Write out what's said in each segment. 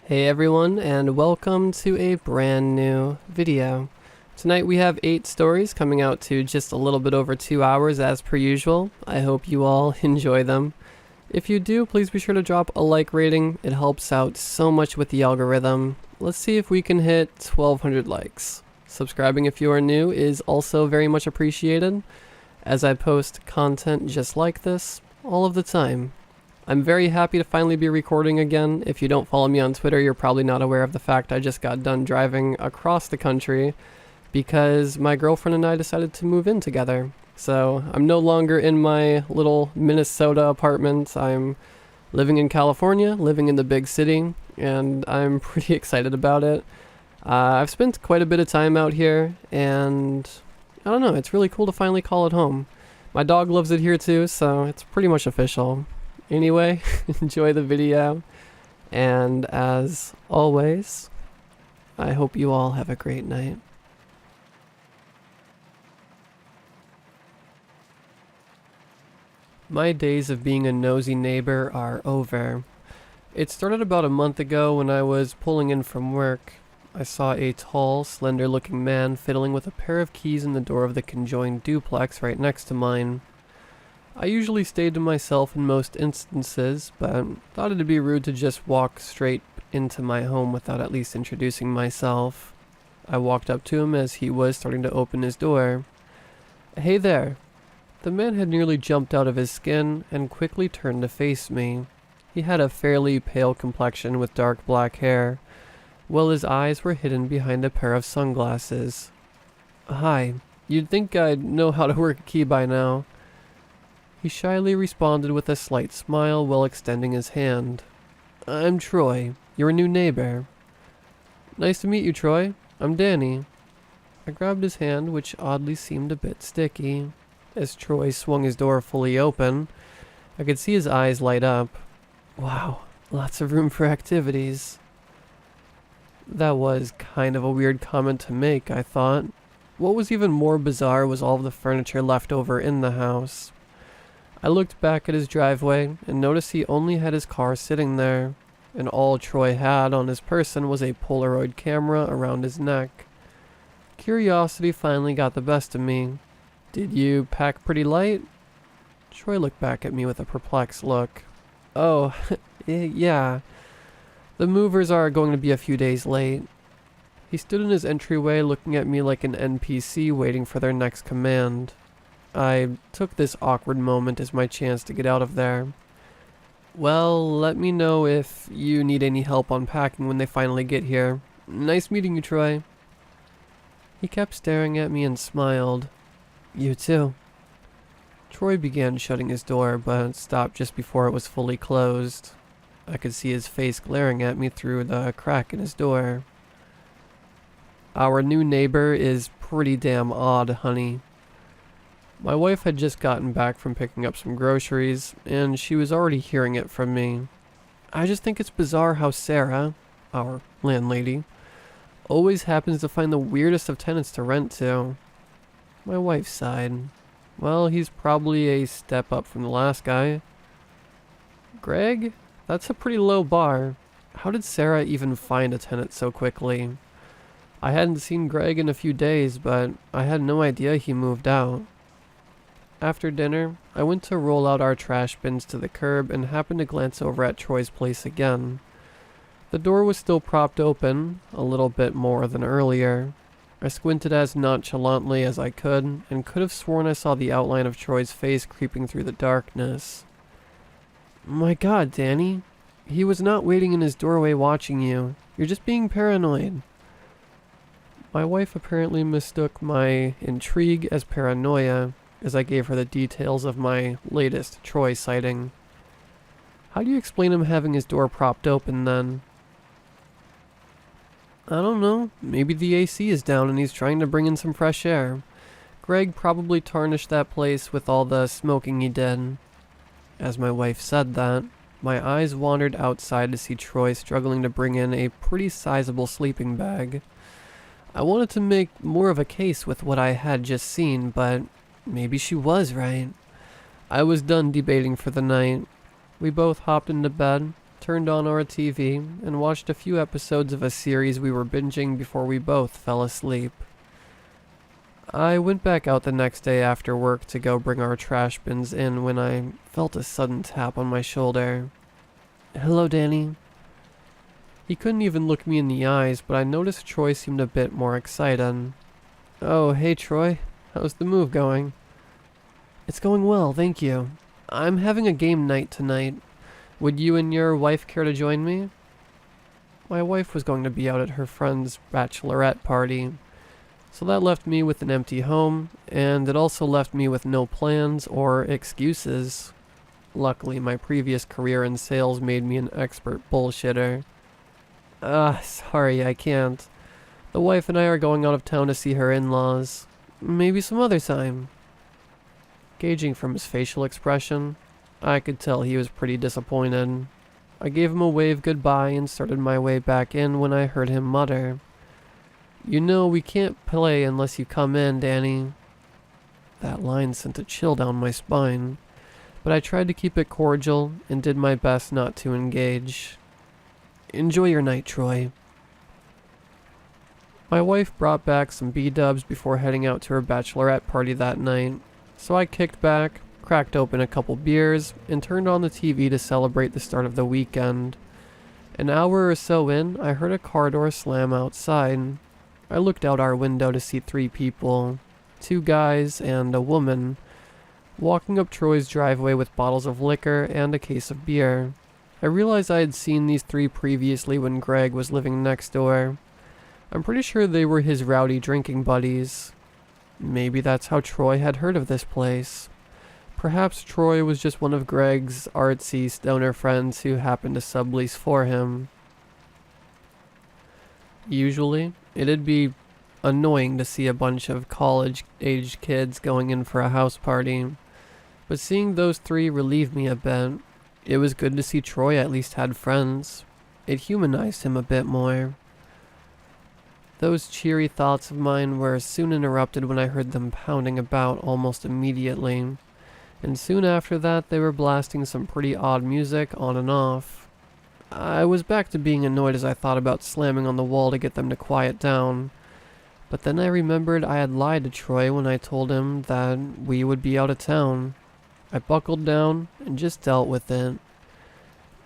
Hey everyone, and welcome to a brand new video. Tonight we have 8 stories coming out to just a little bit over 2 hours as per usual. I hope you all enjoy them. If you do, please be sure to drop a like rating. It helps out so much with the algorithm. Let's see if we can hit 1,200 likes. Subscribing if you are new is also very much appreciated, as I post content just like this all of the time. I'm very happy to finally be recording again. If you don't follow me on Twitter, you're probably not aware of the fact I just got done driving across the country because my girlfriend and I decided to move in together. So I'm no longer in my little Minnesota apartment. I'm living in California, living in the big city, and I'm pretty excited about it. I've spent quite a bit of time out here, and I don't know, it's really cool to finally call it home. My dog loves it here too, so it's pretty much official. Anyway, enjoy the video, and as always, I hope you all have a great night. My days of being a nosy neighbor are over. It started about a month ago when I was pulling in from work. I saw a tall, slender-looking man fiddling with a pair of keys in the door of the conjoined duplex right next to mine. I usually stayed to myself in most instances, but thought it'd be rude to just walk straight into my home without at least introducing myself. I walked up to him as he was starting to open his door. "Hey there." The man had nearly jumped out of his skin and quickly turned to face me. He had a fairly pale complexion with dark black hair, while his eyes were hidden behind a pair of sunglasses. "Hi, you'd think I'd know how to work a key by now." He shyly responded with a slight smile while extending his hand. "I'm Troy, your new neighbor." "Nice to meet you, Troy. I'm Danny." I grabbed his hand, which oddly seemed a bit sticky. As Troy swung his door fully open, I could see his eyes light up. Wow, lots of room for activities. That was kind of a weird comment to make, I thought. What was even more bizarre was all of the furniture left over in the house. I looked back at his driveway and noticed he only had his car sitting there, and all Troy had on his person was a Polaroid camera around his neck. Curiosity finally got the best of me. "Did you pack pretty light?" Troy looked back at me with a perplexed look. "Oh, yeah. The movers are going to be a few days late." He stood in his entryway looking at me like an NPC waiting for their next command. I took this awkward moment as my chance to get out of there. "Well, let me know if you need any help unpacking when they finally get here. Nice meeting you, Troy." He kept staring at me and smiled. "You too." Troy began shutting his door, but stopped just before it was fully closed. I could see his face glaring at me through the crack in his door. "Our new neighbor is pretty damn odd, honey." My wife had just gotten back from picking up some groceries, and she was already hearing it from me. "I just think it's bizarre how Sarah, our landlady, always happens to find the weirdest of tenants to rent to." My wife sighed. "Well, he's probably a step up from the last guy." "Greg? That's a pretty low bar. How did Sarah even find a tenant so quickly?" I hadn't seen Greg in a few days, but I had no idea he moved out. After dinner, I went to roll out our trash bins to the curb and happened to glance over at Troy's place again. The door was still propped open, a little bit more than earlier. I squinted as nonchalantly as I could, and could have sworn I saw the outline of Troy's face creeping through the darkness. "My God, Danny. He was not waiting in his doorway watching you. You're just being paranoid." My wife apparently mistook my intrigue as paranoia, as I gave her the details of my latest Troy sighting. "How do you explain him having his door propped open then?" "I don't know. Maybe the AC is down and he's trying to bring in some fresh air. Greg probably tarnished that place with all the smoking he did." As my wife said that, my eyes wandered outside to see Troy struggling to bring in a pretty sizable sleeping bag. I wanted to make more of a case with what I had just seen, but maybe she was right. I was done debating for the night. We both hopped into bed, turned on our TV, and watched a few episodes of a series we were binging before we both fell asleep. I went back out the next day after work to go bring our trash bins in when I felt a sudden tap on my shoulder. "Hello, Danny." He couldn't even look me in the eyes, but I noticed Troy seemed a bit more excited. "Oh, hey Troy. How's the move going?" "It's going well, thank you. I'm having a game night tonight. Would you and your wife care to join me?" My wife was going to be out at her friend's bachelorette party, so that left me with an empty home, and it also left me with no plans or excuses. Luckily, my previous career in sales made me an expert bullshitter. Sorry, I can't. The wife and I are going out of town to see her in-laws. Maybe some other time." Gauging from his facial expression, I could tell he was pretty disappointed. I gave him a wave goodbye and started my way back in when I heard him mutter, "You know we can't play unless you come in, Danny." That line sent a chill down my spine, but I tried to keep it cordial and did my best not to engage. "Enjoy your night, Troy." My wife brought back some B-dubs before heading out to her bachelorette party that night, so I kicked back, cracked open a couple beers, and turned on the TV to celebrate the start of the weekend. An hour or so in, I heard a car door slam outside. I looked out our window to see 3 people, 2 guys and a woman, walking up Troy's driveway with bottles of liquor and a case of beer. I realized I had seen these 3 previously when Greg was living next door. I'm pretty sure they were his rowdy drinking buddies. Maybe that's how Troy had heard of this place. Perhaps Troy was just one of Greg's artsy stoner friends who happened to sublease for him. Usually, it'd be annoying to see a bunch of college-aged kids going in for a house party, but seeing those 3 relieved me a bit. It was good to see Troy at least had friends. It humanized him a bit more. Those cheery thoughts of mine were soon interrupted when I heard them pounding about almost immediately, and soon after that they were blasting some pretty odd music on and off. I was back to being annoyed as I thought about slamming on the wall to get them to quiet down, but then I remembered I had lied to Troy when I told him that we would be out of town. I buckled down and just dealt with it.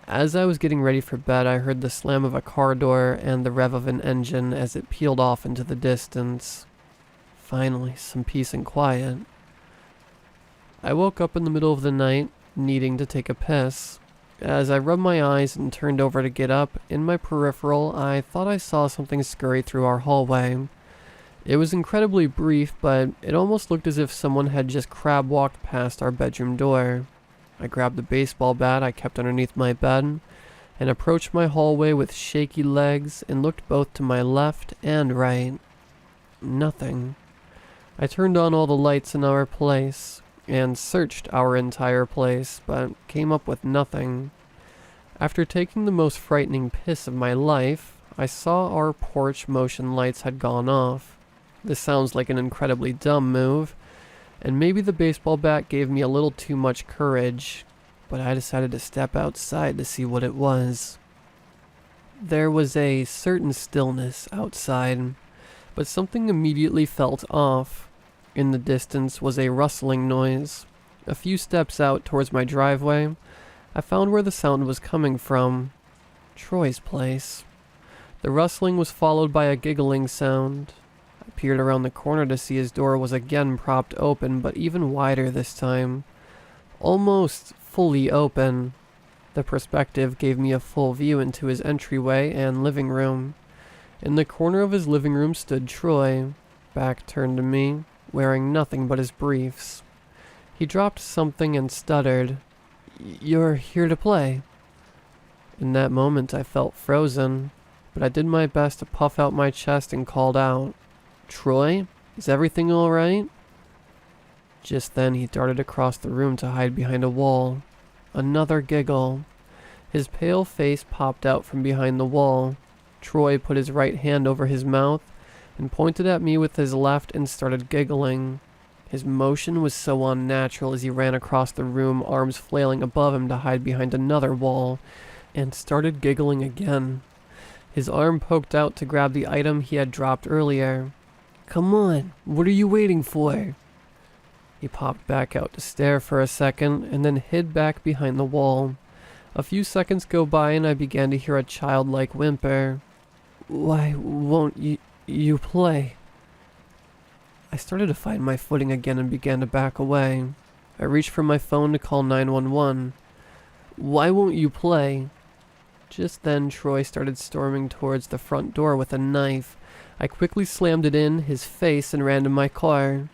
As I was getting ready for bed, I heard the slam of a car door and the rev of an engine as it peeled off into the distance. Finally, some peace and quiet. I woke up in the middle of the night, needing to take a piss. As I rubbed my eyes and turned over to get up, in my peripheral, I thought I saw something scurry through our hallway. It was incredibly brief, but it almost looked as if someone had just crab-walked past our bedroom door. I grabbed the baseball bat I kept underneath my bed and approached my hallway with shaky legs and looked both to my left and right. Nothing. I turned on all the lights in our place and searched our entire place, but came up with nothing. After taking the most frightening piss of my life, I saw our porch motion lights had gone off. This sounds like an incredibly dumb move, and maybe the baseball bat gave me a little too much courage, but I decided to step outside to see what it was. There was a certain stillness outside, but something immediately felt off. In the distance was a rustling noise. A few steps out towards my driveway, I found where the sound was coming from. Troy's place. The rustling was followed by a giggling sound. I peered around the corner to see his door was again propped open, but even wider this time. Almost fully open. The perspective gave me a full view into his entryway and living room. In the corner of his living room stood Troy, back turned to me, wearing nothing but his briefs. He dropped something and stuttered, "You're here to play." In that moment I felt frozen, but I did my best to puff out my chest and called out, "Troy, is everything all right?" Just then he darted across the room to hide behind a wall. Another giggle. His pale face popped out from behind the wall. Troy put his right hand over his mouth and pointed at me with his left and started giggling. His motion was so unnatural as he ran across the room, arms flailing above him to hide behind another wall, and started giggling again. His arm poked out to grab the item he had dropped earlier. "Come on, what are you waiting for?" He popped back out to stare for a second and then hid back behind the wall. A few seconds go by and I began to hear a childlike whimper. "Why won't you play?" I started to find my footing again and began to back away. I reached for my phone to call 911. "Why won't you play?" Just then, Troy started storming towards the front door with a knife. I quickly slammed it in his face and ran to my car.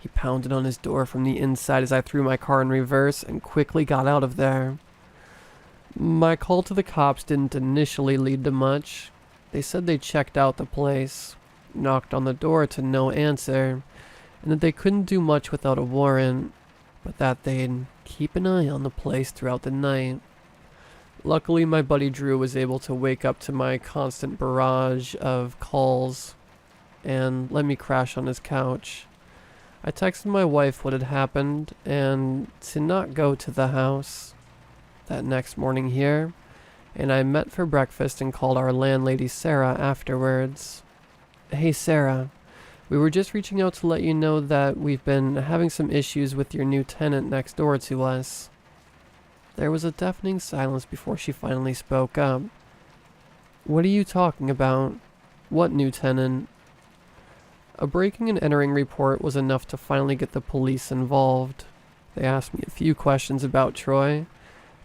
He pounded on his door from the inside as I threw my car in reverse and quickly got out of there. My call to the cops didn't initially lead to much. They said they checked out the place, knocked on the door to no answer, and that they couldn't do much without a warrant, but that they'd keep an eye on the place throughout the night. Luckily, my buddy Drew was able to wake up to my constant barrage of calls and let me crash on his couch. I texted my wife what had happened and to not go to the house that next morning here, and I met for breakfast and called our landlady Sarah afterwards. "Hey Sarah, we were just reaching out to let you know that we've been having some issues with your new tenant next door to us." There was a deafening silence before she finally spoke up. "What are you talking about? What new tenant?" A breaking and entering report was enough to finally get the police involved. They asked me a few questions about Troy,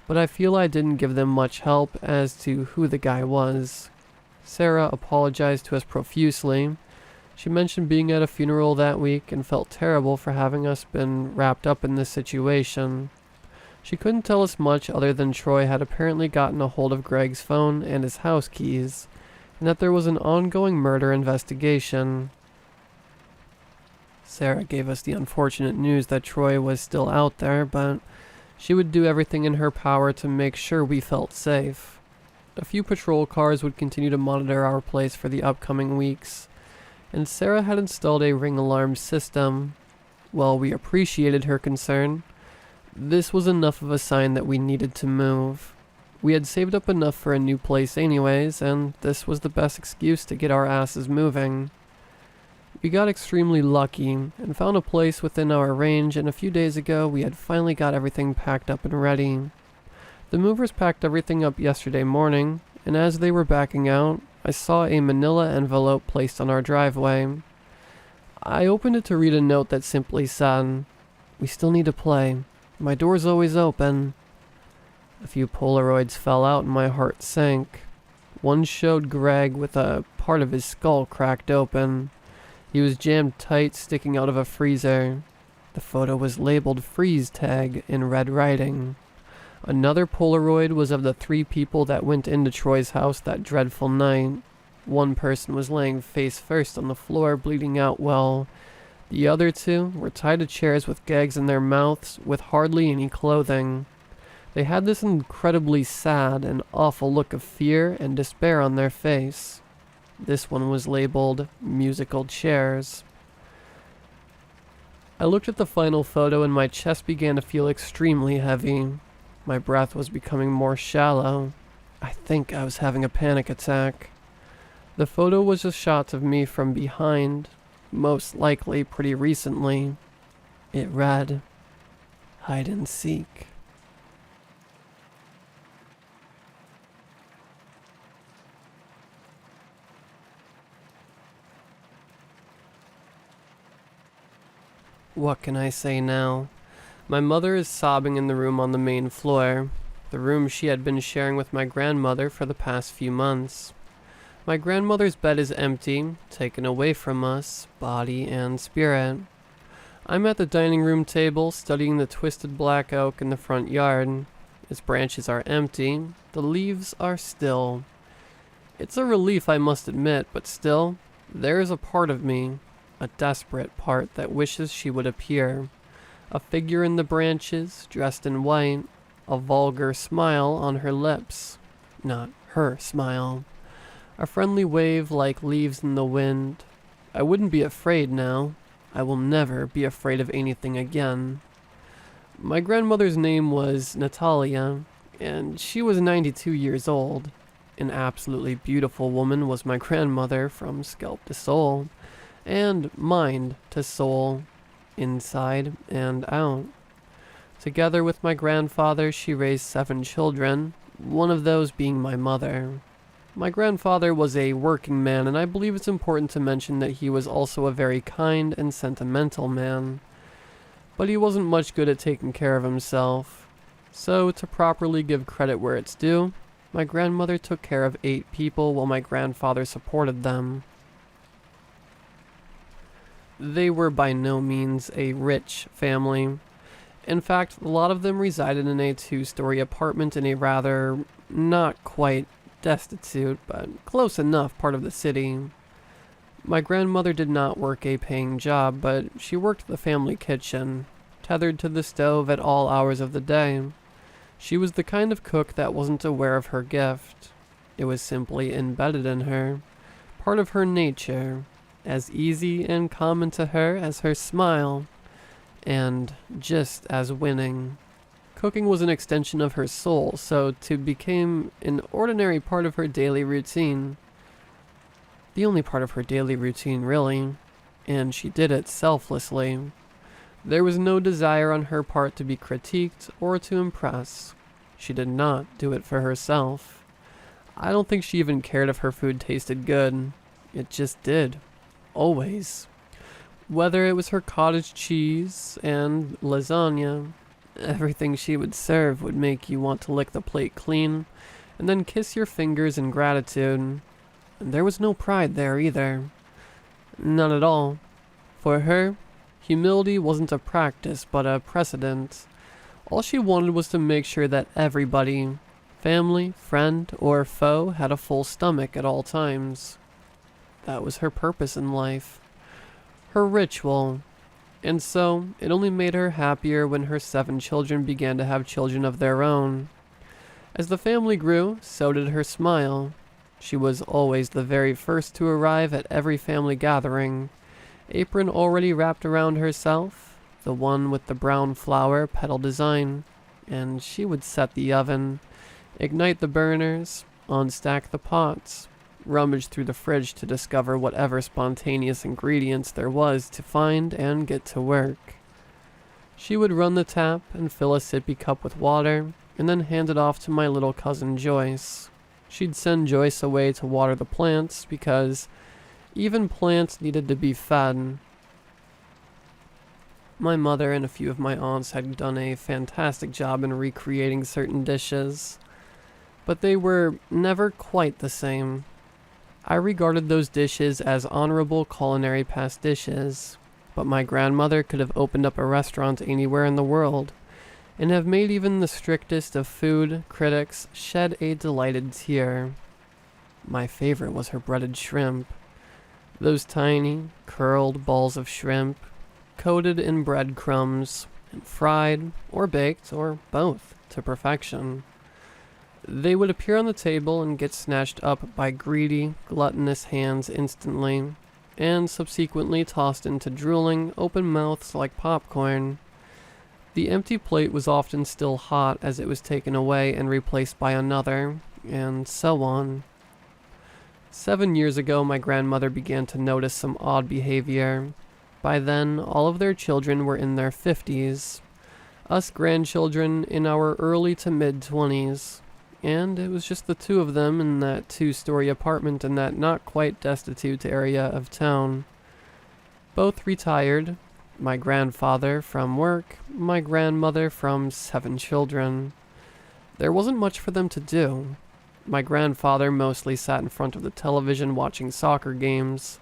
but I feel I didn't give them much help as to who the guy was. Sarah apologized to us profusely. She mentioned being at a funeral that week and felt terrible for having us been wrapped up in this situation. She couldn't tell us much other than Troy had apparently gotten a hold of Greg's phone and his house keys, and that there was an ongoing murder investigation. Sarah gave us the unfortunate news that Troy was still out there, but she would do everything in her power to make sure we felt safe. A few patrol cars would continue to monitor our place for the upcoming weeks, and Sarah had installed a ring alarm system. While we appreciated her concern, this was enough of a sign that we needed to move. We had saved up enough for a new place anyways, and this was the best excuse to get our asses moving. We got extremely lucky and found a place within our range, and a few days ago we had finally got everything packed up and ready. The movers packed everything up yesterday morning, and as they were backing out, I saw a manila envelope placed on our driveway. I opened it to read a note that simply said, "We still need to play. My door's always open." A few Polaroids fell out and my heart sank. One showed Greg with a part of his skull cracked open. He was jammed tight, sticking out of a freezer. The photo was labeled "Freeze Tag" in red writing. Another Polaroid was of the 3 people that went into Troy's house that dreadful night. One person was laying face first on the floor, bleeding out while the other 2 were tied to chairs with gags in their mouths with hardly any clothing. They had this incredibly sad and awful look of fear and despair on their face. This one was labeled "Musical Chairs." I looked at the final photo and my chest began to feel extremely heavy. My breath was becoming more shallow. I think I was having a panic attack. The photo was just shots of me from behind, most likely pretty recently. It read, "Hide and seek." What can I say now? My mother is sobbing in the room on the main floor, the room she had been sharing with my grandmother for the past few months. My grandmother's bed is empty, taken away from us, body and spirit. I'm at the dining room table studying the twisted black oak in the front yard. Its branches are empty, the leaves are still. It's a relief, I must admit, but still, there is a part of me, a desperate part that wishes she would appear. A figure in the branches, dressed in white, a vulgar smile on her lips. Not her smile. A friendly wave like leaves in the wind. I wouldn't be afraid now. I will never be afraid of anything again. My grandmother's name was Natalia, and she was 92 years old. An absolutely beautiful woman was my grandmother from scalp to soul, and mind to soul, inside and out. Together with my grandfather, she raised 7 children, one of those being my mother. My grandfather was a working man, and I believe it's important to mention that he was also a very kind and sentimental man. But he wasn't much good at taking care of himself. So, to properly give credit where it's due, my grandmother took care of 8 people while my grandfather supported them. They were by no means a rich family. In fact, a lot of them resided in a 2-story apartment in a rather not quite destitute, but close enough part of the city. My grandmother did not work a paying job, but she worked the family kitchen, tethered to the stove at all hours of the day. She was the kind of cook that wasn't aware of her gift. It was simply embedded in her, part of her nature, as easy and common to her as her smile, and just as winning. Cooking was an extension of her soul, so to became an ordinary part of her daily routine. The only part of her daily routine, really, and she did it selflessly. There was no desire on her part to be critiqued or to impress. She did not do it for herself. I don't think she even cared if her food tasted good. It just did. Always. Whether it was her cottage cheese and lasagna, everything she would serve would make you want to lick the plate clean and then kiss your fingers in gratitude. And there was no pride there either. None at all. For her, humility wasn't a practice but a precedent. All she wanted was to make sure that everybody, family, friend, or foe, had a full stomach at all times. That was her purpose in life. Her ritual. And so, it only made her happier when her 7 children began to have children of their own. As the family grew, so did her smile. She was always the very first to arrive at every family gathering, apron already wrapped around herself, the one with the brown flower petal design, and she would set the oven, ignite the burners, unstack the pots, rummage through the fridge to discover whatever spontaneous ingredients there was to find and get to work. She would run the tap and fill a sippy cup with water, and then hand it off to my little cousin Joyce. She'd send Joyce away to water the plants because even plants needed to be fed. My mother and a few of my aunts had done a fantastic job in recreating certain dishes, but they were never quite the same. I regarded those dishes as honorable culinary pastiches, but my grandmother could have opened up a restaurant anywhere in the world, and have made even the strictest of food critics shed a delighted tear. My favorite was her breaded shrimp. Those tiny, curled balls of shrimp, coated in breadcrumbs, and fried, or baked, or both, to perfection. They would appear on the table and get snatched up by greedy, gluttonous hands instantly, and subsequently tossed into drooling, open mouths like popcorn. The empty plate was often still hot as it was taken away and replaced by another, and so on. 7 years ago, my grandmother began to notice some odd behavior. By then, all of their children were in their 50s, us grandchildren in our early to mid-20s. And it was just the 2 of them in that 2-story apartment in that not quite destitute area of town. Both retired, my grandfather from work, my grandmother from 7 children. There wasn't much for them to do. My grandfather mostly sat in front of the television watching soccer games,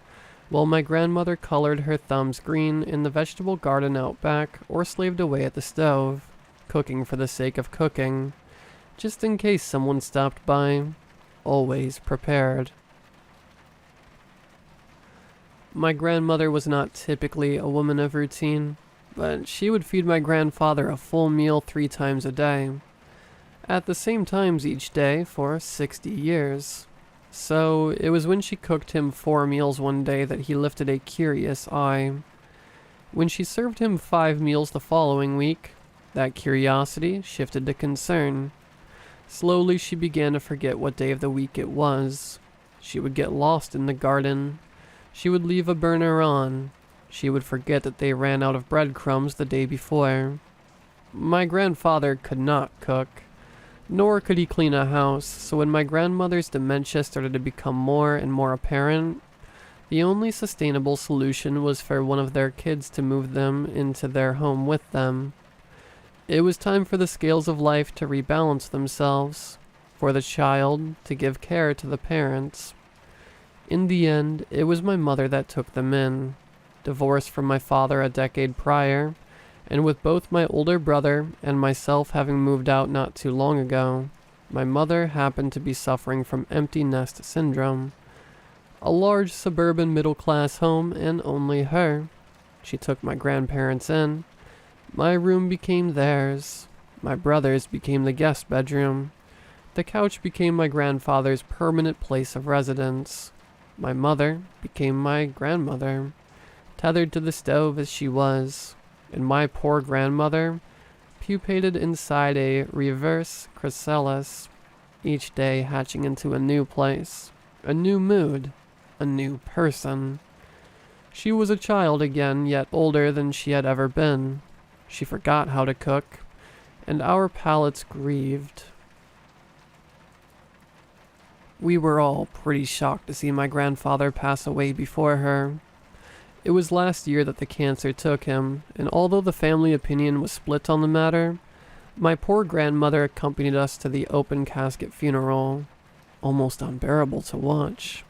while my grandmother colored her thumbs green in the vegetable garden out back or slaved away at the stove, cooking for the sake of cooking, just in case someone stopped by, always prepared. My grandmother was not typically a woman of routine, but she would feed my grandfather a full meal 3 times a day, at the same times each day for 60 years. So it was when she cooked him 4 meals one day that he lifted a curious eye. When she served him 5 meals the following week, that curiosity shifted to concern. Slowly she began to forget what day of the week it was. She would get lost in the garden. She would leave a burner on. She would forget that they ran out of breadcrumbs the day before. My grandfather could not cook, nor could he clean a house, so when my grandmother's dementia started to become more and more apparent, the only sustainable solution was for one of their kids to move them into their home with them. It was time for the scales of life to rebalance themselves, for the child to give care to the parents. In the end, it was my mother that took them in, divorced from my father a decade prior, and with both my older brother and myself having moved out not too long ago, my mother happened to be suffering from empty nest syndrome. A large suburban middle-class home and only her. She took my grandparents in. My room became theirs. My brother's became the guest bedroom. The couch became my grandfather's permanent place of residence. My mother became my grandmother, tethered to the stove as she was, and my poor grandmother pupated inside a reverse chrysalis, each day hatching into a new place, a new mood, a new person. She was a child again, yet older than she had ever been. She forgot how to cook, and our palates grieved. We were all pretty shocked to see my grandfather pass away before her. It was last year that the cancer took him, and although the family opinion was split on the matter, my poor grandmother accompanied us to the open casket funeral, almost unbearable to watch.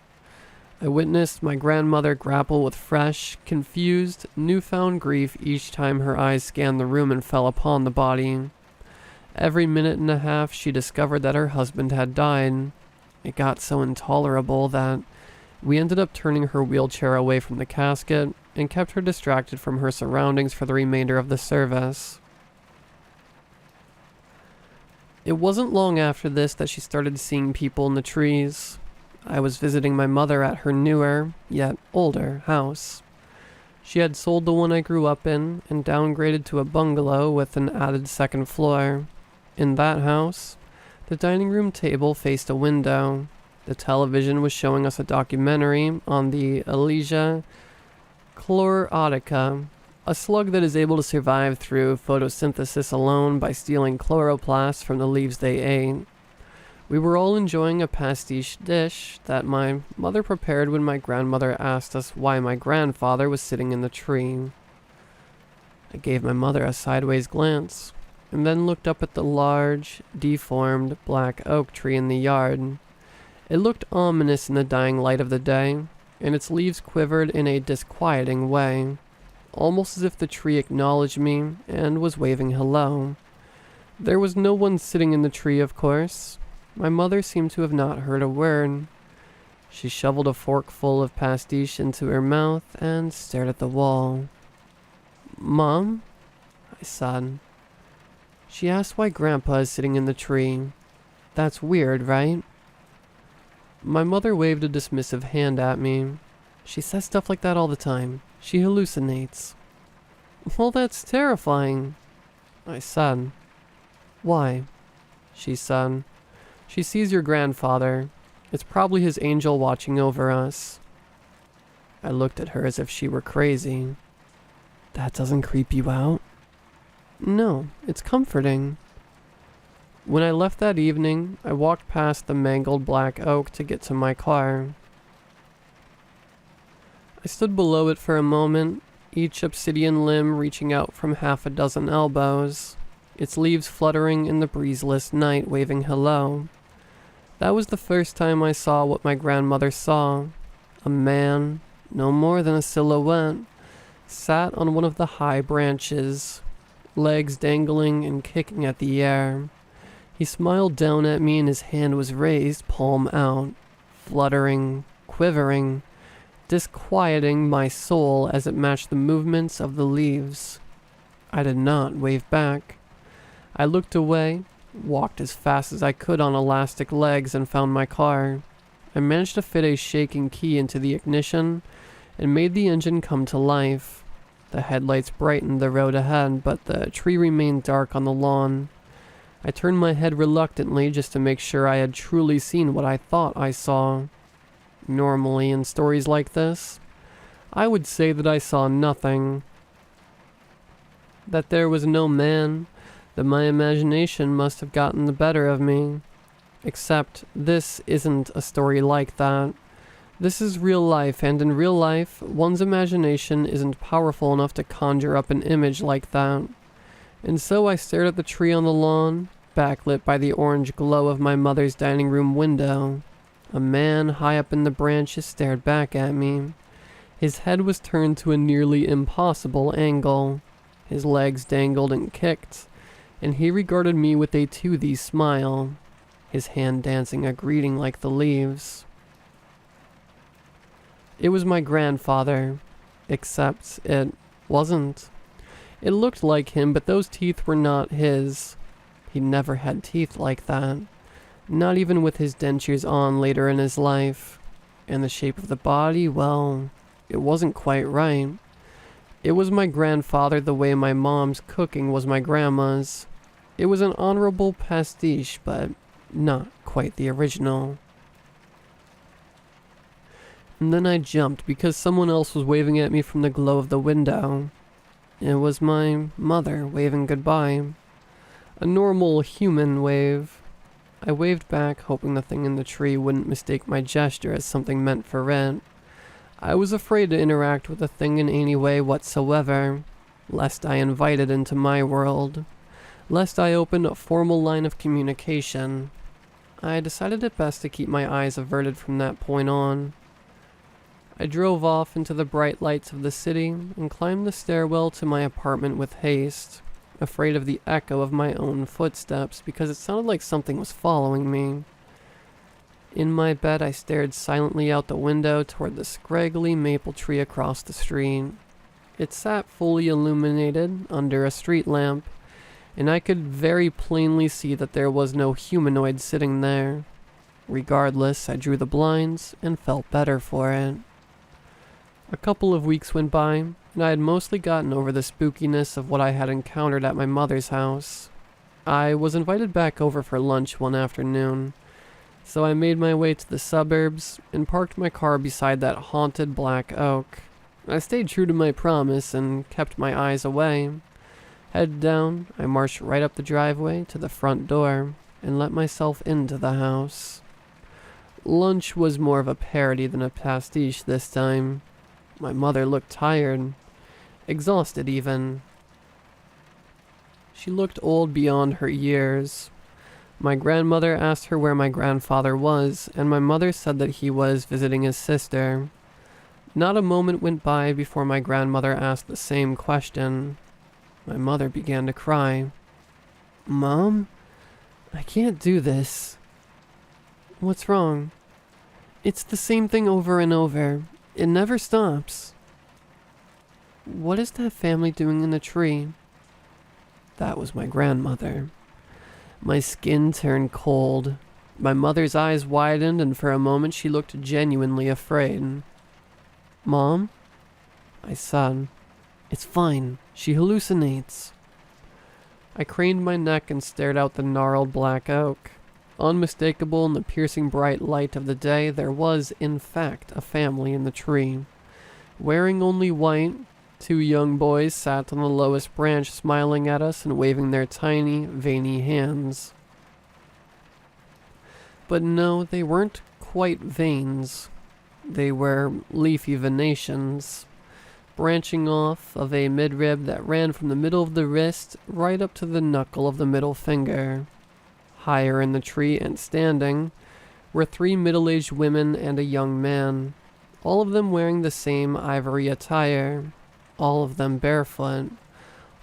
I witnessed my grandmother grapple with fresh, confused, newfound grief each time her eyes scanned the room and fell upon the body. Every minute and a half she discovered that her husband had died. It got so intolerable that we ended up turning her wheelchair away from the casket and kept her distracted from her surroundings for the remainder of the service. It wasn't long after this that she started seeing people in the trees. I was visiting my mother at her newer, yet older, house. She had sold the one I grew up in and downgraded to a bungalow with an added second floor. In that house, the dining room table faced a window. The television was showing us a documentary on the Elysia chlorotica, a slug that is able to survive through photosynthesis alone by stealing chloroplasts from the leaves they ate. We were all enjoying a pastiche dish that my mother prepared when my grandmother asked us why my grandfather was sitting in the tree. I gave my mother a sideways glance, and then looked up at the large, deformed, black oak tree in the yard. It looked ominous in the dying light of the day, and its leaves quivered in a disquieting way, almost as if the tree acknowledged me and was waving hello. There was no one sitting in the tree, of course. My mother seemed to have not heard a word. She shoveled a forkful of pastiche into her mouth and stared at the wall. "Mom?" I said. She asked why Grandpa is sitting in the tree. That's weird, right? My mother waved a dismissive hand at me. She says stuff like that all the time. She hallucinates. Well, that's terrifying, I said. Why? She said. She sees your grandfather. It's probably his angel watching over us. I looked at her as if she were crazy. That doesn't creep you out? No, it's comforting. When I left that evening, I walked past the mangled black oak to get to my car. I stood below it for a moment, each obsidian limb reaching out from half a dozen elbows, its leaves fluttering in the breezeless night, waving hello. That was the first time I saw what my grandmother saw. A man, no more than a silhouette, sat on one of the high branches, legs dangling and kicking at the air. He smiled down at me and his hand was raised, palm out, fluttering, quivering, disquieting my soul as it matched the movements of the leaves. I did not wave back. I looked away, walked as fast as I could on elastic legs and found my car. I managed to fit a shaking key into the ignition and made the engine come to life. The headlights brightened the road ahead, but the tree remained dark on the lawn. I turned my head reluctantly just to make sure I had truly seen what I thought I saw. Normally, in stories like this, I would say that I saw nothing. That there was no man, that my imagination must have gotten the better of me. Except, this isn't a story like that. This is real life, and in real life, one's imagination isn't powerful enough to conjure up an image like that. And so I stared at the tree on the lawn, backlit by the orange glow of my mother's dining room window. A man high up in the branches stared back at me. His head was turned to a nearly impossible angle. His legs dangled and kicked, and he regarded me with a toothy smile, his hand dancing a greeting like the leaves. It was my grandfather, except it wasn't. It looked like him, but those teeth were not his. He never had teeth like that, not even with his dentures on later in his life. And the shape of the body, well, it wasn't quite right. It was my grandfather the way my mom's cooking was my grandma's. It was an honorable pastiche, but not quite the original. And then I jumped because someone else was waving at me from the glow of the window. It was my mother waving goodbye. A normal human wave. I waved back, hoping the thing in the tree wouldn't mistake my gesture as something meant for it. I was afraid to interact with the thing in any way whatsoever, lest I invite it into my world, lest I open a formal line of communication. I decided it best to keep my eyes averted from that point on. I drove off into the bright lights of the city and climbed the stairwell to my apartment with haste, afraid of the echo of my own footsteps because it sounded like something was following me. In my bed, I stared silently out the window toward the scraggly maple tree across the street. It sat fully illuminated under a street lamp, and I could very plainly see that there was no humanoid sitting there. Regardless, I drew the blinds and felt better for it. A couple of weeks went by, and I had mostly gotten over the spookiness of what I had encountered at my mother's house. I was invited back over for lunch one afternoon, so I made my way to the suburbs and parked my car beside that haunted black oak. I stayed true to my promise and kept my eyes away. Head down, I marched right up the driveway to the front door and let myself into the house. Lunch was more of a parody than a pastiche this time. My mother looked tired, exhausted even. She looked old beyond her years. My grandmother asked her where my grandfather was, and my mother said that he was visiting his sister. Not a moment went by before my grandmother asked the same question. My mother began to cry. "Mom, I can't do this." "What's wrong?" "It's the same thing over and over. It never stops." "What is that family doing in the tree?" That was my grandmother. My skin turned cold. My mother's eyes widened, and for a moment she looked genuinely afraid. "Mom?" I said. "It's fine. She hallucinates." I craned my neck and stared out the gnarled black oak. Unmistakable in the piercing bright light of the day, there was, in fact, a family in the tree. Wearing only white, two young boys sat on the lowest branch smiling at us and waving their tiny, veiny hands. But no, they weren't quite veins. They were leafy venations, branching off of a midrib that ran from the middle of the wrist right up to the knuckle of the middle finger. Higher in the tree and standing were three middle-aged women and a young man, all of them wearing the same ivory attire, all of them barefoot,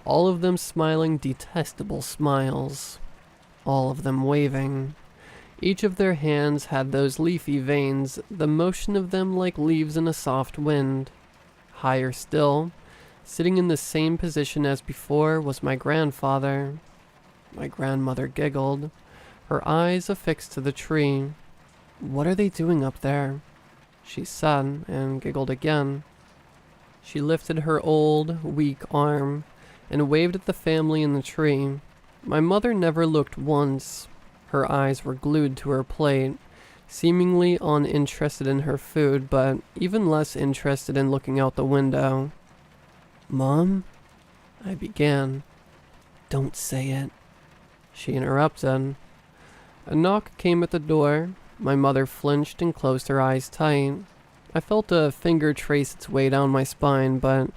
all of them smiling detestable smiles, all of them waving. Each of their hands had those leafy veins, the motion of them like leaves in a soft wind. Higher still, sitting in the same position as before, was my grandfather. My grandmother giggled, her eyes affixed to the tree. "What are they doing up there?" she said, and giggled again. She lifted her old, weak arm and waved at the family in the tree. My mother never looked once. Her eyes were glued to her plate, seemingly uninterested in her food, but even less interested in looking out the window. "Mom?" I began. "Don't say it," she interrupted. A knock came at the door. My mother flinched and closed her eyes tight. I felt a finger trace its way down my spine, but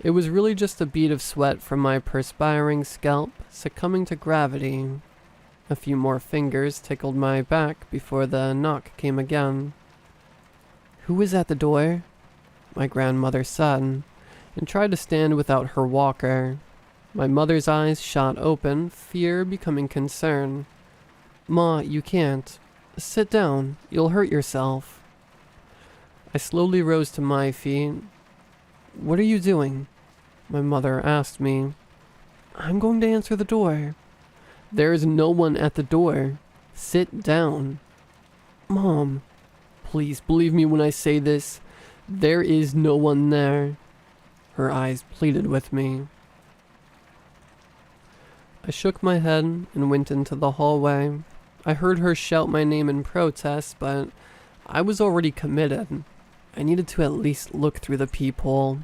it was really just a bead of sweat from my perspiring scalp succumbing to gravity. A few more fingers tickled my back before the knock came again. "Who is at the door?" my grandmother said, and tried to stand without her walker. My mother's eyes shot open, fear becoming concern. "Ma, you can't. Sit down. You'll hurt yourself." I slowly rose to my feet. "What are you doing?" my mother asked me. "I'm going to answer the door." "There is no one at the door. Sit down." "Mom, please believe me when I say this. There is no one there." Her eyes pleaded with me. I shook my head and went into the hallway. I heard her shout my name in protest, but I was already committed. I needed to at least look through the peephole.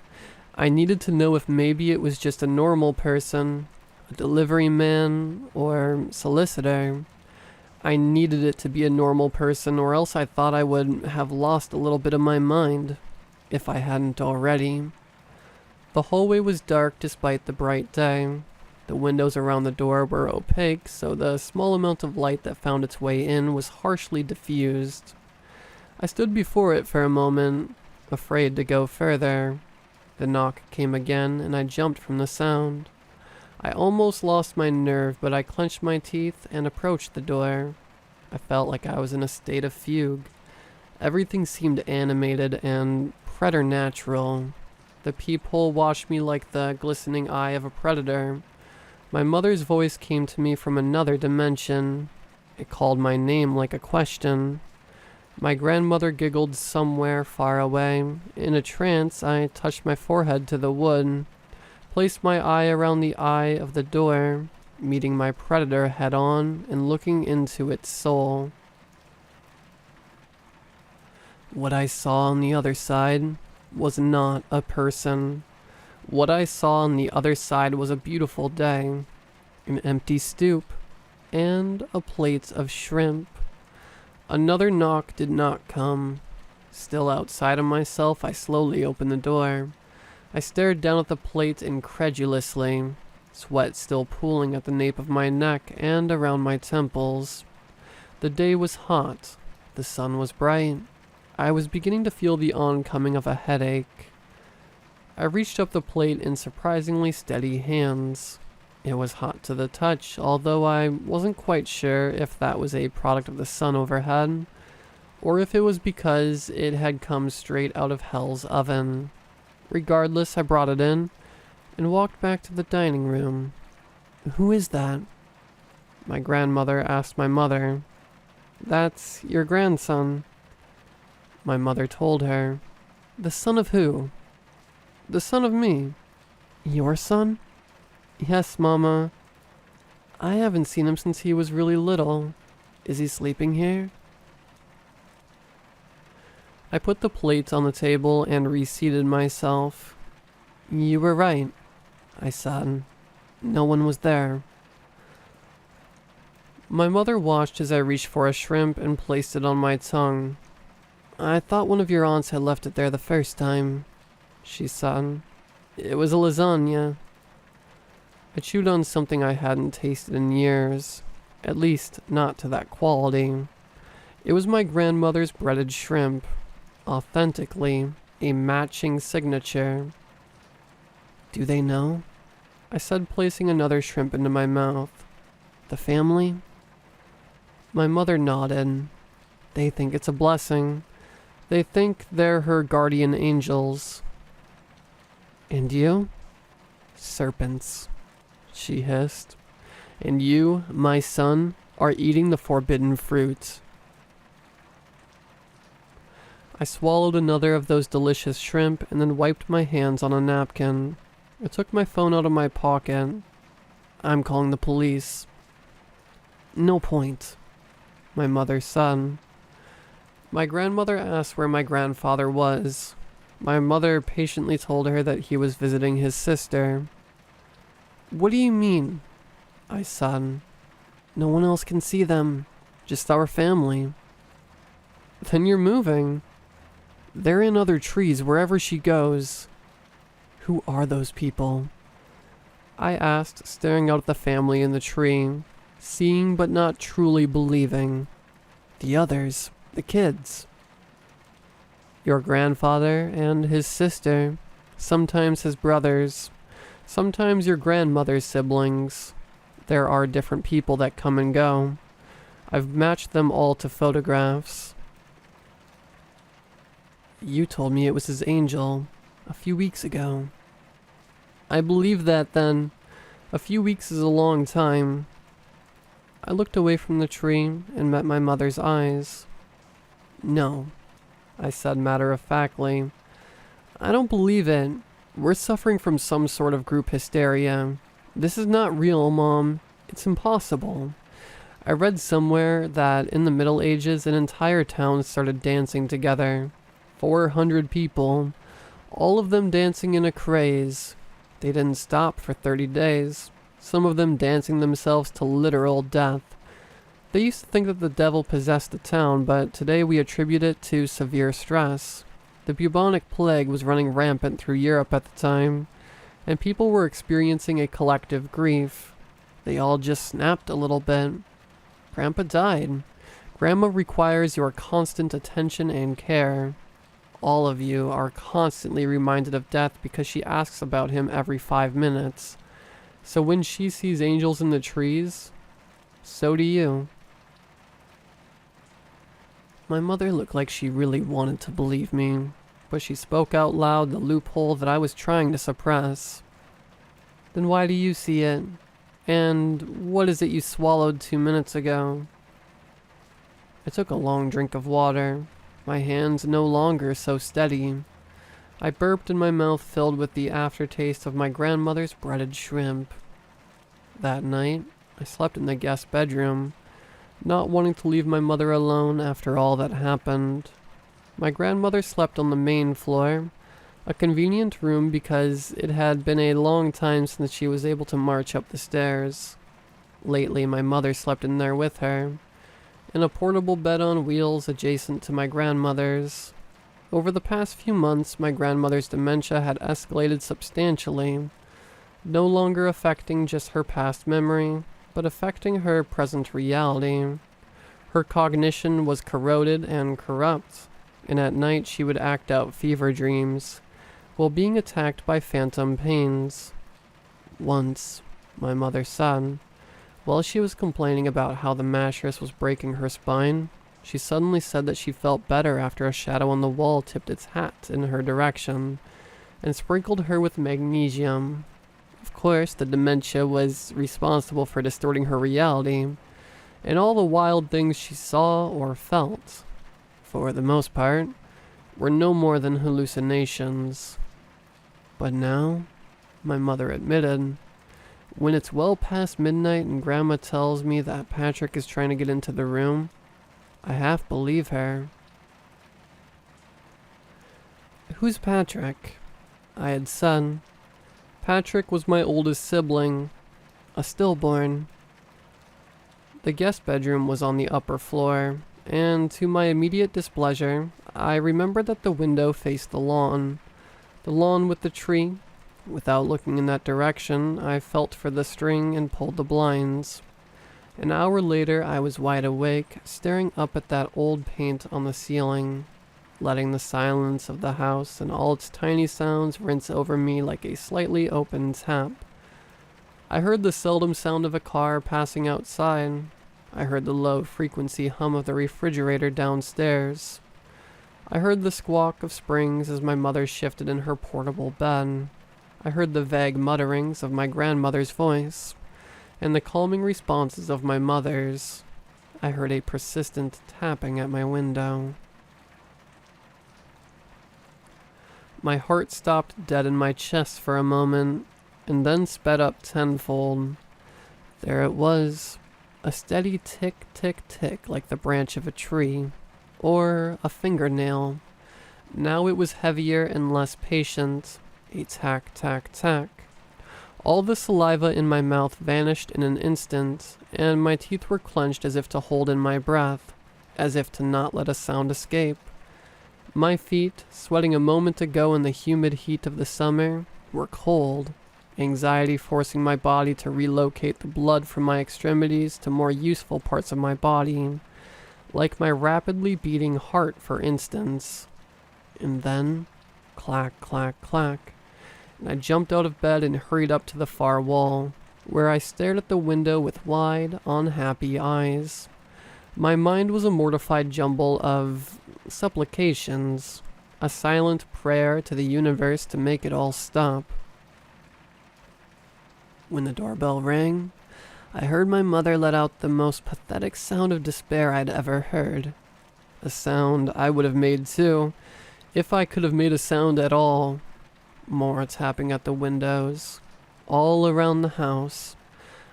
I needed to know if maybe it was just a normal person, a delivery man, or solicitor. I needed it to be a normal person, or else I thought I would have lost a little bit of my mind, if I hadn't already. The hallway was dark despite the bright day. The windows around the door were opaque, so the small amount of light that found its way in was harshly diffused. I stood before it for a moment, afraid to go further. The knock came again, and I jumped from the sound. I almost lost my nerve, but I clenched my teeth and approached the door. I felt like I was in a state of fugue. Everything seemed animated and preternatural. The peephole watched me like the glistening eye of a predator. My mother's voice came to me from another dimension. It called my name like a question. My grandmother giggled somewhere far away. In a trance, I touched my forehead to the wood, placed my eye around the eye of the door, meeting my predator head on and looking into its soul. What I saw on the other side was not a person. What I saw on the other side was a beautiful day, an empty stoop, and a plate of shrimp. Another knock did not come. Still outside of myself, I slowly opened the door. I stared down at the plate incredulously, sweat still pooling at the nape of my neck and around my temples. The day was hot. The sun was bright. I was beginning to feel the oncoming of a headache. I reached up the plate in surprisingly steady hands. It was hot to the touch, although I wasn't quite sure if that was a product of the sun overhead, or if it was because it had come straight out of hell's oven. Regardless, I brought it in and walked back to the dining room. "Who is that?" my grandmother asked my mother. "That's your grandson," my mother told her. "The son of who?" "The son of me." "Your son?" "Yes, Mama. I haven't seen him since he was really little. Is he sleeping here?" I put the plate on the table and reseated myself. "You were right," I said. "No one was there." My mother watched as I reached for a shrimp and placed it on my tongue. "I thought one of your aunts had left it there the first time," she said. "It was a lasagna." I chewed on something I hadn't tasted in years, at least not to that quality. It was my grandmother's breaded shrimp, authentically a matching signature. "Do they know?" I said, placing another shrimp into my mouth. "The family?" My mother nodded. "They think it's a blessing. They think they're her guardian angels." "And you?" "Serpents," she hissed. "And you, my son, are eating the forbidden fruit." I swallowed another of those delicious shrimp and then wiped my hands on a napkin. I took my phone out of my pocket. I'm calling the police. No point. My mother said. My grandmother asked where my grandfather was. My mother patiently told her that he was visiting his sister. What do you mean? I said. No one else can see them. Just our family. Then you're moving. They're in other trees wherever she goes. Who are those people? I asked, staring out at the family in the tree, seeing but not truly believing. The others, the kids. Your grandfather and his sister, sometimes his brothers, sometimes your grandmother's siblings. There are different people that come and go. I've matched them all to photographs. You told me it was his angel a few weeks ago. I believe that then. A few weeks is a long time. I looked away from the tree and met my mother's eyes. No, I said matter-of-factly. I don't believe it. We're suffering from some sort of group hysteria. This is not real, Mom. It's impossible. I read somewhere that in the Middle Ages an entire town started dancing together. 400 people, all of them dancing in a craze. They didn't stop for 30 days, some of them dancing themselves to literal death. They used to think that the devil possessed the town, but today we attribute it to severe stress. The bubonic plague was running rampant through Europe at the time, and people were experiencing a collective grief. They all just snapped a little bit. Grandpa died. Grandma requires your constant attention and care. All of you are constantly reminded of death because she asks about him every 5 minutes. So when she sees angels in the trees, so do you. My mother looked like she really wanted to believe me, but she spoke out loud the loophole that I was trying to suppress. Then why do you see it? And what is it you swallowed 2 minutes ago? I took a long drink of water. My hands no longer so steady. I burped and my mouth filled with the aftertaste of my grandmother's breaded shrimp. That night, I slept in the guest bedroom, not wanting to leave my mother alone after all that happened. My grandmother slept on the main floor, a convenient room because it had been a long time since she was able to march up the stairs. Lately, my mother slept in there with her, in a portable bed on wheels adjacent to my grandmother's. Over the past few months, my grandmother's dementia had escalated substantially, no longer affecting just her past memory, but affecting her present reality. Her cognition was corroded and corrupt, and at night she would act out fever dreams, while being attacked by phantom pains. Once, my mother said, while she was complaining about how the mattress was breaking her spine, she suddenly said that she felt better after a shadow on the wall tipped its hat in her direction and sprinkled her with magnesium. Of course, the dementia was responsible for distorting her reality, and all the wild things she saw or felt, for the most part, were no more than hallucinations. But now, my mother admitted, when it's well past midnight and Grandma tells me that Patrick is trying to get into the room, I half believe her. Who's Patrick? I had said. Patrick was my oldest sibling, a stillborn. The guest bedroom was on the upper floor, and to my immediate displeasure, I remembered that the window faced the lawn with the tree. Without looking in that direction, I felt for the string and pulled the blinds. An hour later, I was wide awake, staring up at that old paint on the ceiling, letting the silence of the house and all its tiny sounds rinse over me like a slightly open tap. I heard the seldom sound of a car passing outside. I heard the low-frequency hum of the refrigerator downstairs. I heard the squawk of springs as my mother shifted in her portable bed. I heard the vague mutterings of my grandmother's voice, and the calming responses of my mother's. I heard a persistent tapping at my window. My heart stopped dead in my chest for a moment, and then sped up tenfold. There it was, a steady tick, tick, tick like the branch of a tree, or a fingernail. Now it was heavier and less patient, a tack, tack, tack. All the saliva in my mouth vanished in an instant, and my teeth were clenched as if to hold in my breath, as if to not let a sound escape. My feet, sweating a moment ago in the humid heat of the summer, were cold, anxiety forcing my body to relocate the blood from my extremities to more useful parts of my body, like my rapidly beating heart, for instance. And then, clack, clack, clack, and I jumped out of bed and hurried up to the far wall, where I stared at the window with wide, unhappy eyes. My mind was a mortified jumble of supplications, a silent prayer to the universe to make it all stop. When the doorbell rang, I heard my mother let out the most pathetic sound of despair I'd ever heard. A sound I would have made too, if I could have made a sound at all. More tapping at the windows, all around the house.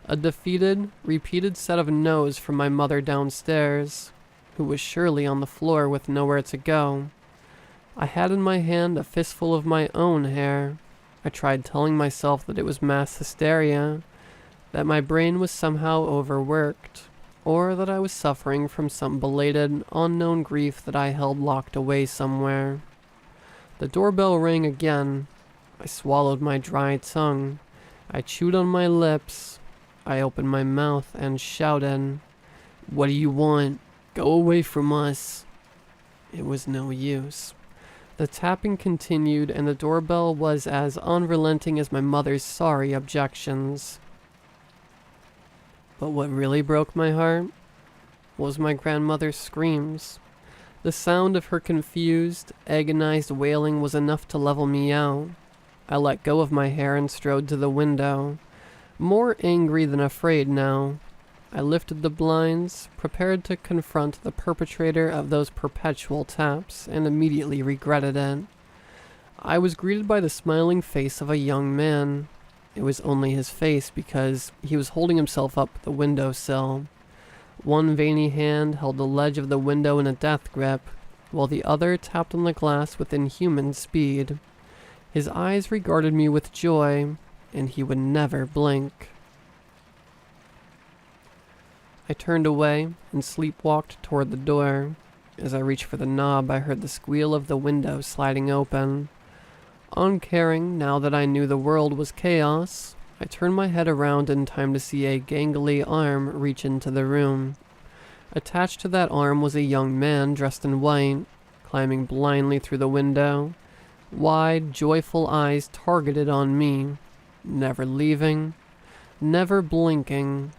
A defeated, repeated set of no's from my mother downstairs, who was surely on the floor with nowhere to go. I had in my hand a fistful of my own hair. I tried telling myself that it was mass hysteria, that my brain was somehow overworked, or that I was suffering from some belated, unknown grief that I held locked away somewhere. The doorbell rang again. I swallowed my dry tongue. I chewed on my lips. I opened my mouth and shouted, "What do you want? Go away from us." It was no use. The tapping continued, and the doorbell was as unrelenting as my mother's sorry objections. But what really broke my heart was my grandmother's screams. The sound of her confused, agonized wailing was enough to level me out. I let go of my hair and strode to the window, more angry than afraid now. I lifted the blinds, prepared to confront the perpetrator of those perpetual taps, and immediately regretted it. I was greeted by the smiling face of a young man. It was only his face because he was holding himself up the windowsill. One veiny hand held the ledge of the window in a death grip, while the other tapped on the glass with inhuman speed. His eyes regarded me with joy, and he would never blink. I turned away and sleepwalked toward the door. As I reached for the knob, I heard the squeal of the window sliding open. Uncaring, now that I knew the world was chaos, I turned my head around in time to see a gangly arm reach into the room. Attached to that arm was a young man dressed in white, climbing blindly through the window, wide, joyful eyes targeted on me, never leaving, never blinking.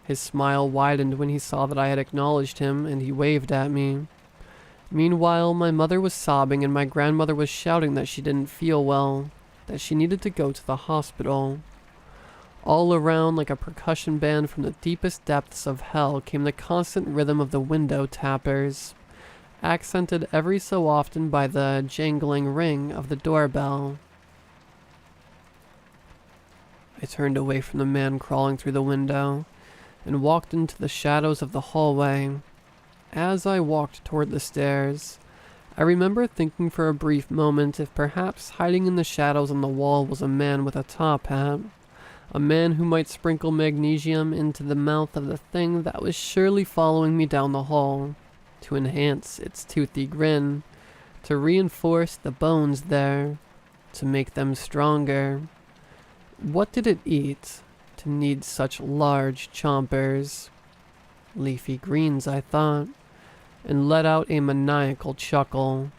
His smile widened when he saw that I had acknowledged him, and he waved at me. Meanwhile, my mother was sobbing and my grandmother was shouting that she didn't feel well, that she needed to go to the hospital. All around, like a percussion band from the deepest depths of hell, came the constant rhythm of the window tappers, accented every so often by the jangling ring of the doorbell. I turned away from the man crawling through the window and walked into the shadows of the hallway. As I walked toward the stairs, I remember thinking for a brief moment if perhaps hiding in the shadows on the wall was a man with a top hat, a man who might sprinkle magnesium into the mouth of the thing that was surely following me down the hall, to enhance its toothy grin, to reinforce the bones there, to make them stronger. What did it eat to need such large chompers? Leafy greens, I thought, and let out a maniacal chuckle.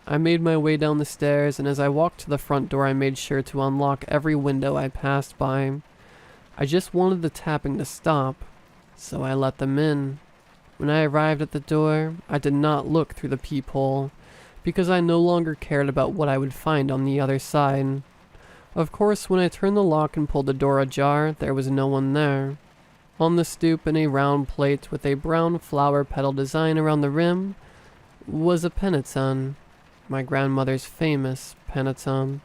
I made my way down the stairs, and as I walked to the front door, I made sure to unlock every window I passed by. I just wanted the tapping to stop, so I let them in. When I arrived at the door, I did not look through the peephole, because I no longer cared about what I would find on the other side. Of course, when I turned the lock and pulled the door ajar, there was no one there. On the stoop, in a round plate with a brown flower petal design around the rim, was a peniton, my grandmother's famous peniton.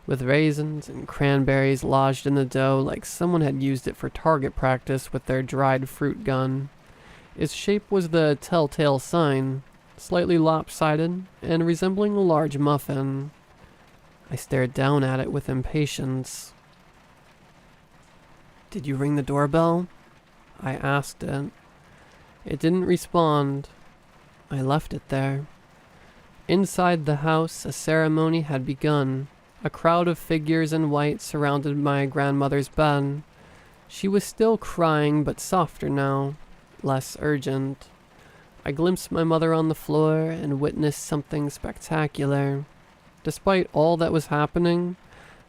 with raisins and cranberries lodged in the dough like someone had used it for target practice with their dried fruit gun. Its shape was the telltale sign, slightly lopsided and resembling a large muffin. I stared down at it with impatience. "Did you ring the doorbell?" I asked it. It didn't respond. I left it there. Inside the house, a ceremony had begun. A crowd of figures in white surrounded my grandmother's bed. She was still crying, but softer now, less urgent. I glimpsed my mother on the floor and witnessed something spectacular. Despite all that was happening,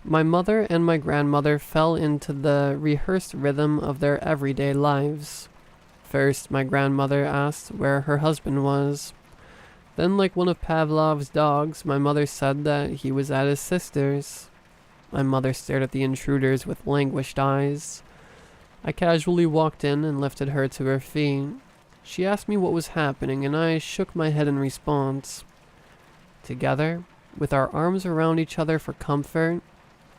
my mother and my grandmother fell into the rehearsed rhythm of their everyday lives. First, my grandmother asked where her husband was. Then, like one of Pavlov's dogs, my mother said that he was at his sister's. My mother stared at the intruders with languished eyes. I casually walked in and lifted her to her feet. She asked me what was happening, and I shook my head in response. Together, with our arms around each other for comfort,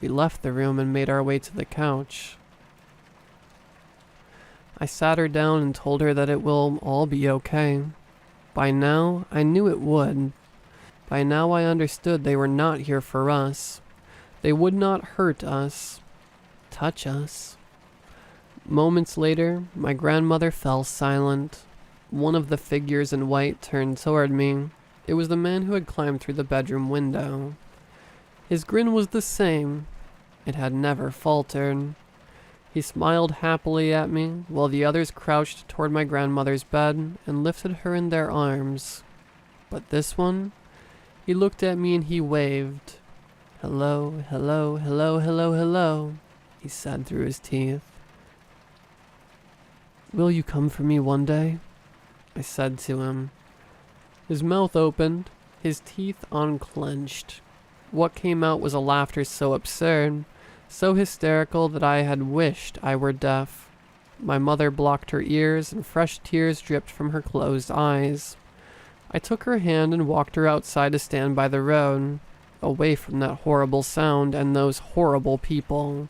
we left the room and made our way to the couch. I sat her down and told her that it will all be okay. By now, I knew it would. By now I understood they were not here for us. They would not hurt us, touch us. Moments later, my grandmother fell silent. One of the figures in white turned toward me. It was the man who had climbed through the bedroom window. His grin was the same. It had never faltered. He smiled happily at me, while the others crouched toward my grandmother's bed and lifted her in their arms. But this one, he looked at me and he waved. "Hello, hello, hello, hello, hello," he said through his teeth. "Will you come for me one day?" I said to him. His mouth opened, his teeth unclenched. What came out was a laughter so absurd, so hysterical that I had wished I were deaf. My mother blocked her ears and fresh tears dripped from her closed eyes. I took her hand and walked her outside to stand by the road, away from that horrible sound and those horrible people.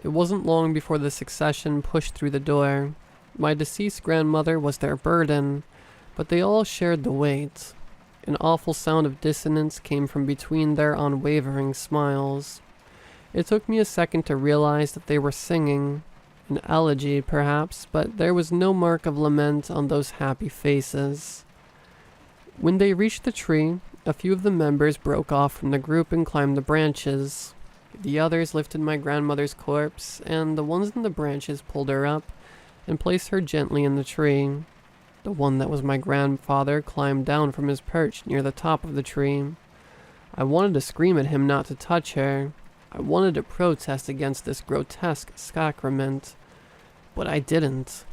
It wasn't long before the succession pushed through the door. My deceased grandmother was their burden, but they all shared the weight. An awful sound of dissonance came from between their unwavering smiles. It took me a second to realize that they were singing. An elegy, perhaps, but there was no mark of lament on those happy faces. When they reached the tree, a few of the members broke off from the group and climbed the branches. The others lifted my grandmother's corpse, and the ones in the branches pulled her up and placed her gently in the tree. The one that was my grandfather climbed down from his perch near the top of the tree. I wanted to scream at him not to touch her. I wanted to protest against this grotesque sacrament, but I didn't.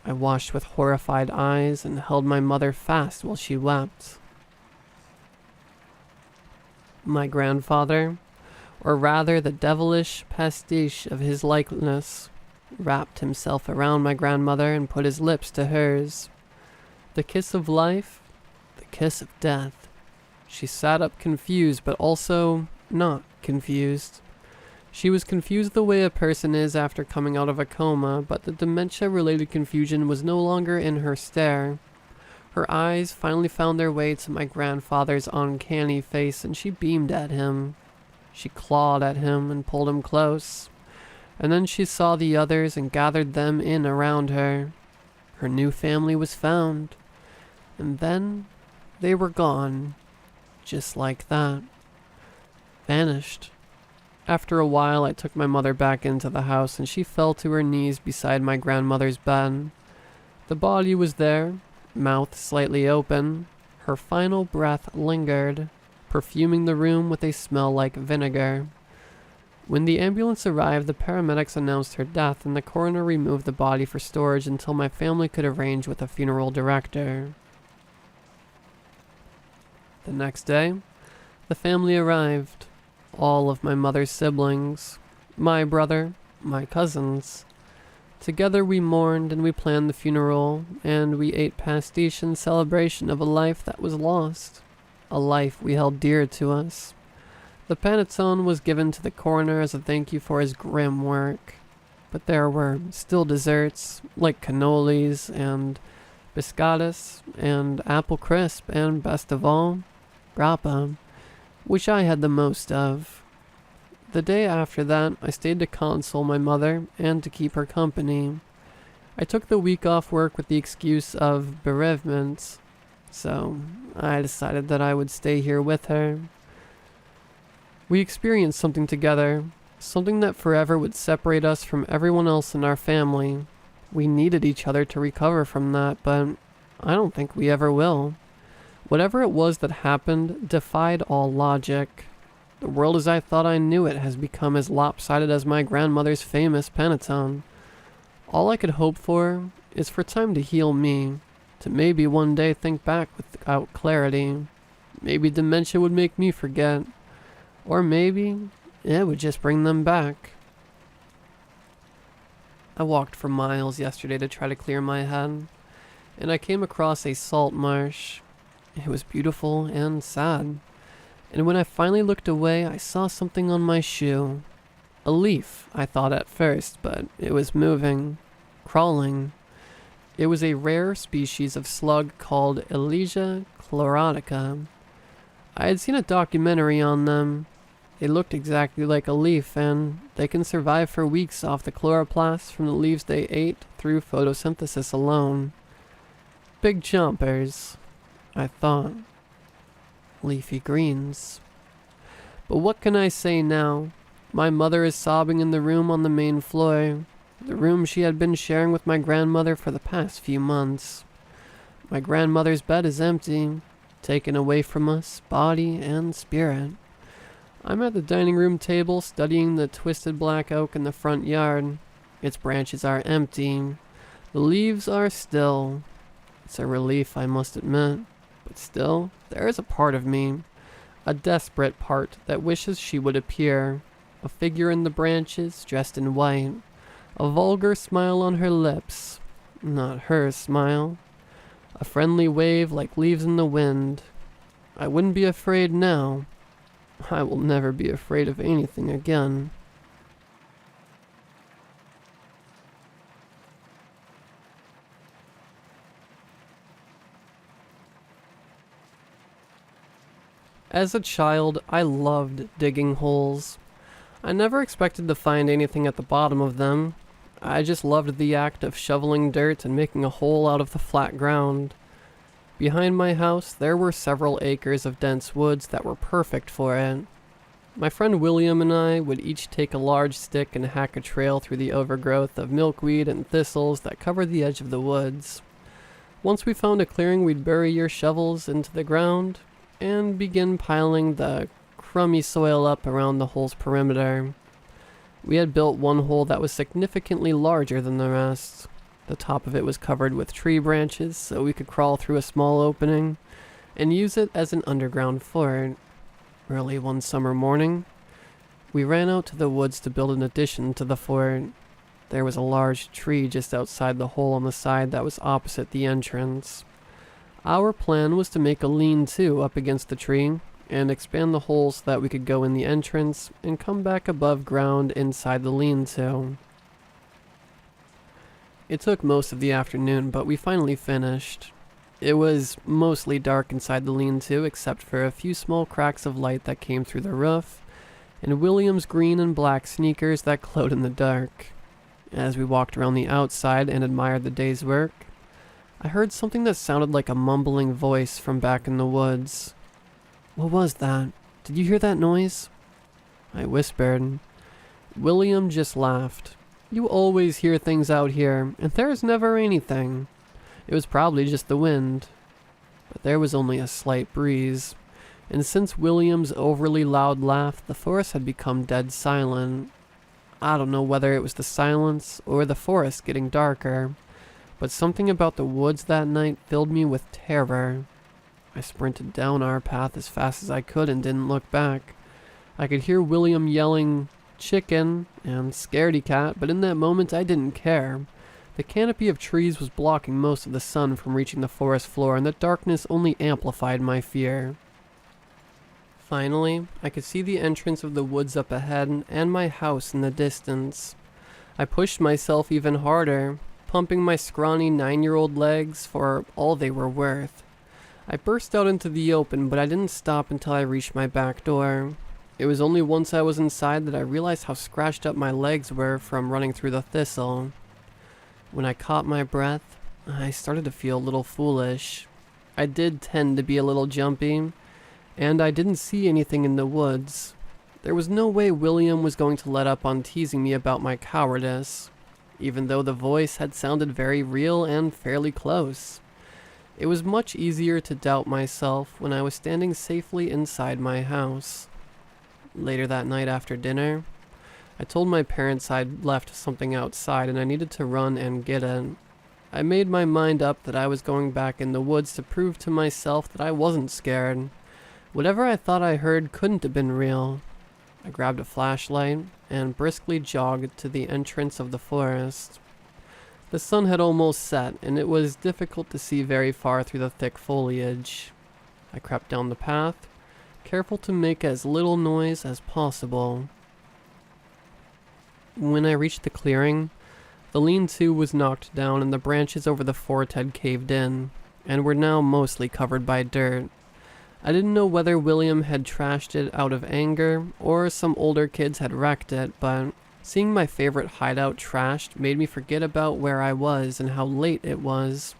I watched with horrified eyes and held my mother fast while she wept. My grandfather, or rather the devilish pastiche of his likeness, wrapped himself around my grandmother and put his lips to hers. The kiss of life, the kiss of death. She sat up confused, but also not confused. She was confused the way a person is after coming out of a coma, but the dementia-related confusion was no longer in her stare. Her eyes finally found their way to my grandfather's uncanny face, and she beamed at him. She clawed at him and pulled him close. And then she saw the others and gathered them in around her. Her new family was found. And then they were gone. Just like that. Vanished. After a while, I took my mother back into the house and she fell to her knees beside my grandmother's bed. The body was there, mouth slightly open. Her final breath lingered, perfuming the room with a smell like vinegar. When the ambulance arrived, the paramedics announced her death and the coroner removed the body for storage until my family could arrange with a funeral director. The next day, the family arrived. All of my mother's siblings, my brother, my cousins. Together we mourned and we planned the funeral, and we ate pastiche in celebration of a life that was lost. a life we held dear to us. The panettone was given to the coroner as a thank you for his grim work, but there were still desserts like cannolis and biscottis and apple crisp and, best of all, grappa, which I had the most of. The day after that, I stayed to console my mother and to keep her company. I took the week off work with the excuse of bereavement, so I decided that I would stay here with her. We experienced something together, something that forever would separate us from everyone else in our family. We needed each other to recover from that, but I don't think we ever will. Whatever it was that happened defied all logic. The world as I thought I knew it has become as lopsided as my grandmother's famous panettone. All I could hope for is for time to heal me, to maybe one day think back without clarity. Maybe dementia would make me forget, or maybe it would just bring them back. I walked for miles yesterday to try to clear my head, and I came across a salt marsh. It was beautiful and sad, and when I finally looked away, I saw something on my shoe. A leaf, I thought at first, but it was moving, crawling. It was a rare species of slug called Elysia chlorotica. I had seen a documentary on them. They looked exactly like a leaf, and they can survive for weeks off the chloroplasts from the leaves they ate through photosynthesis alone. Big jumpers, I thought. Leafy greens. But what can I say now? My mother is sobbing in the room on the main floor, the room she had been sharing with my grandmother for the past few months. My grandmother's bed is empty, taken away from us, body and spirit. I'm at the dining room table studying the twisted black oak in the front yard. Its branches are empty. The leaves are still. It's a relief, I must admit. But still, there is a part of me, a desperate part that wishes she would appear. A figure in the branches, dressed in white. A vulgar smile on her lips. Not her smile. A friendly wave like leaves in the wind. I wouldn't be afraid now. I will never be afraid of anything again. As a child, I loved digging holes. I never expected to find anything at the bottom of them. I just loved the act of shoveling dirt and making a hole out of the flat ground. Behind my house, there were several acres of dense woods that were perfect for it. My friend William and I would each take a large stick and hack a trail through the overgrowth of milkweed and thistles that covered the edge of the woods. Once we found a clearing, we'd bury your shovels into the ground and begin piling the crummy soil up around the hole's perimeter. We had built one hole that was significantly larger than the rest. The top of it was covered with tree branches, so we could crawl through a small opening and use it as an underground fort. Early one summer morning, we ran out to the woods to build an addition to the fort. There was a large tree just outside the hole on the side that was opposite the entrance. Our plan was to make a lean-to up against the tree and expand the hole so that we could go in the entrance and come back above ground inside the lean-to. It took most of the afternoon, but we finally finished. It was mostly dark inside the lean-to, except for a few small cracks of light that came through the roof, and William's green and black sneakers that glowed in the dark. As we walked around the outside and admired the day's work, I heard something that sounded like a mumbling voice from back in the woods. "What was that? Did you hear that noise?" I whispered. William just laughed. "You always hear things out here, and there's never anything." It was probably just the wind. But there was only a slight breeze, and since William's overly loud laugh, the forest had become dead silent. I don't know whether it was the silence or the forest getting darker, but something about the woods that night filled me with terror. I sprinted down our path as fast as I could and didn't look back. I could hear William yelling, "Chicken," and "Scaredy cat," but in that moment I didn't care. The canopy of trees was blocking most of the sun from reaching the forest floor, and the darkness only amplified my fear. Finally, I could see the entrance of the woods up ahead and my house in the distance. I pushed myself even harder, pumping my scrawny 9-year-old legs for all they were worth. I burst out into the open, but I didn't stop until I reached my back door. It was only once I was inside that I realized how scratched up my legs were from running through the thistle. When I caught my breath, I started to feel a little foolish. I did tend to be a little jumpy, and I didn't see anything in the woods. There was no way William was going to let up on teasing me about my cowardice, even though the voice had sounded very real and fairly close. It was much easier to doubt myself when I was standing safely inside my house. Later that night after dinner, I told my parents I'd left something outside and I needed to run and get it. I made my mind up that I was going back in the woods to prove to myself that I wasn't scared. Whatever I thought I heard couldn't have been real. I grabbed a flashlight and briskly jogged to the entrance of the forest. The sun had almost set, and it was difficult to see very far through the thick foliage. I crept down the path, careful to make as little noise as possible. When I reached the clearing, the lean-to was knocked down and the branches over the fort had caved in, and were now mostly covered by dirt. I didn't know whether William had trashed it out of anger, or some older kids had wrecked it, but seeing my favorite hideout trashed made me forget about where I was and how late it was.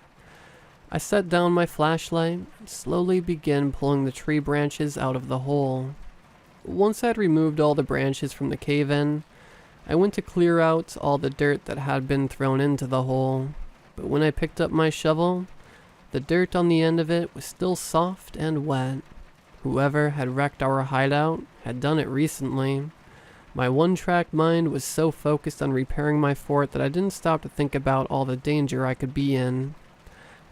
I set down my flashlight and slowly began pulling the tree branches out of the hole. Once I'd removed all the branches from the cave-in, I went to clear out all the dirt that had been thrown into the hole, but when I picked up my shovel, the dirt on the end of it was still soft and wet. Whoever had wrecked our hideout had done it recently. My one-track mind was so focused on repairing my fort that I didn't stop to think about all the danger I could be in.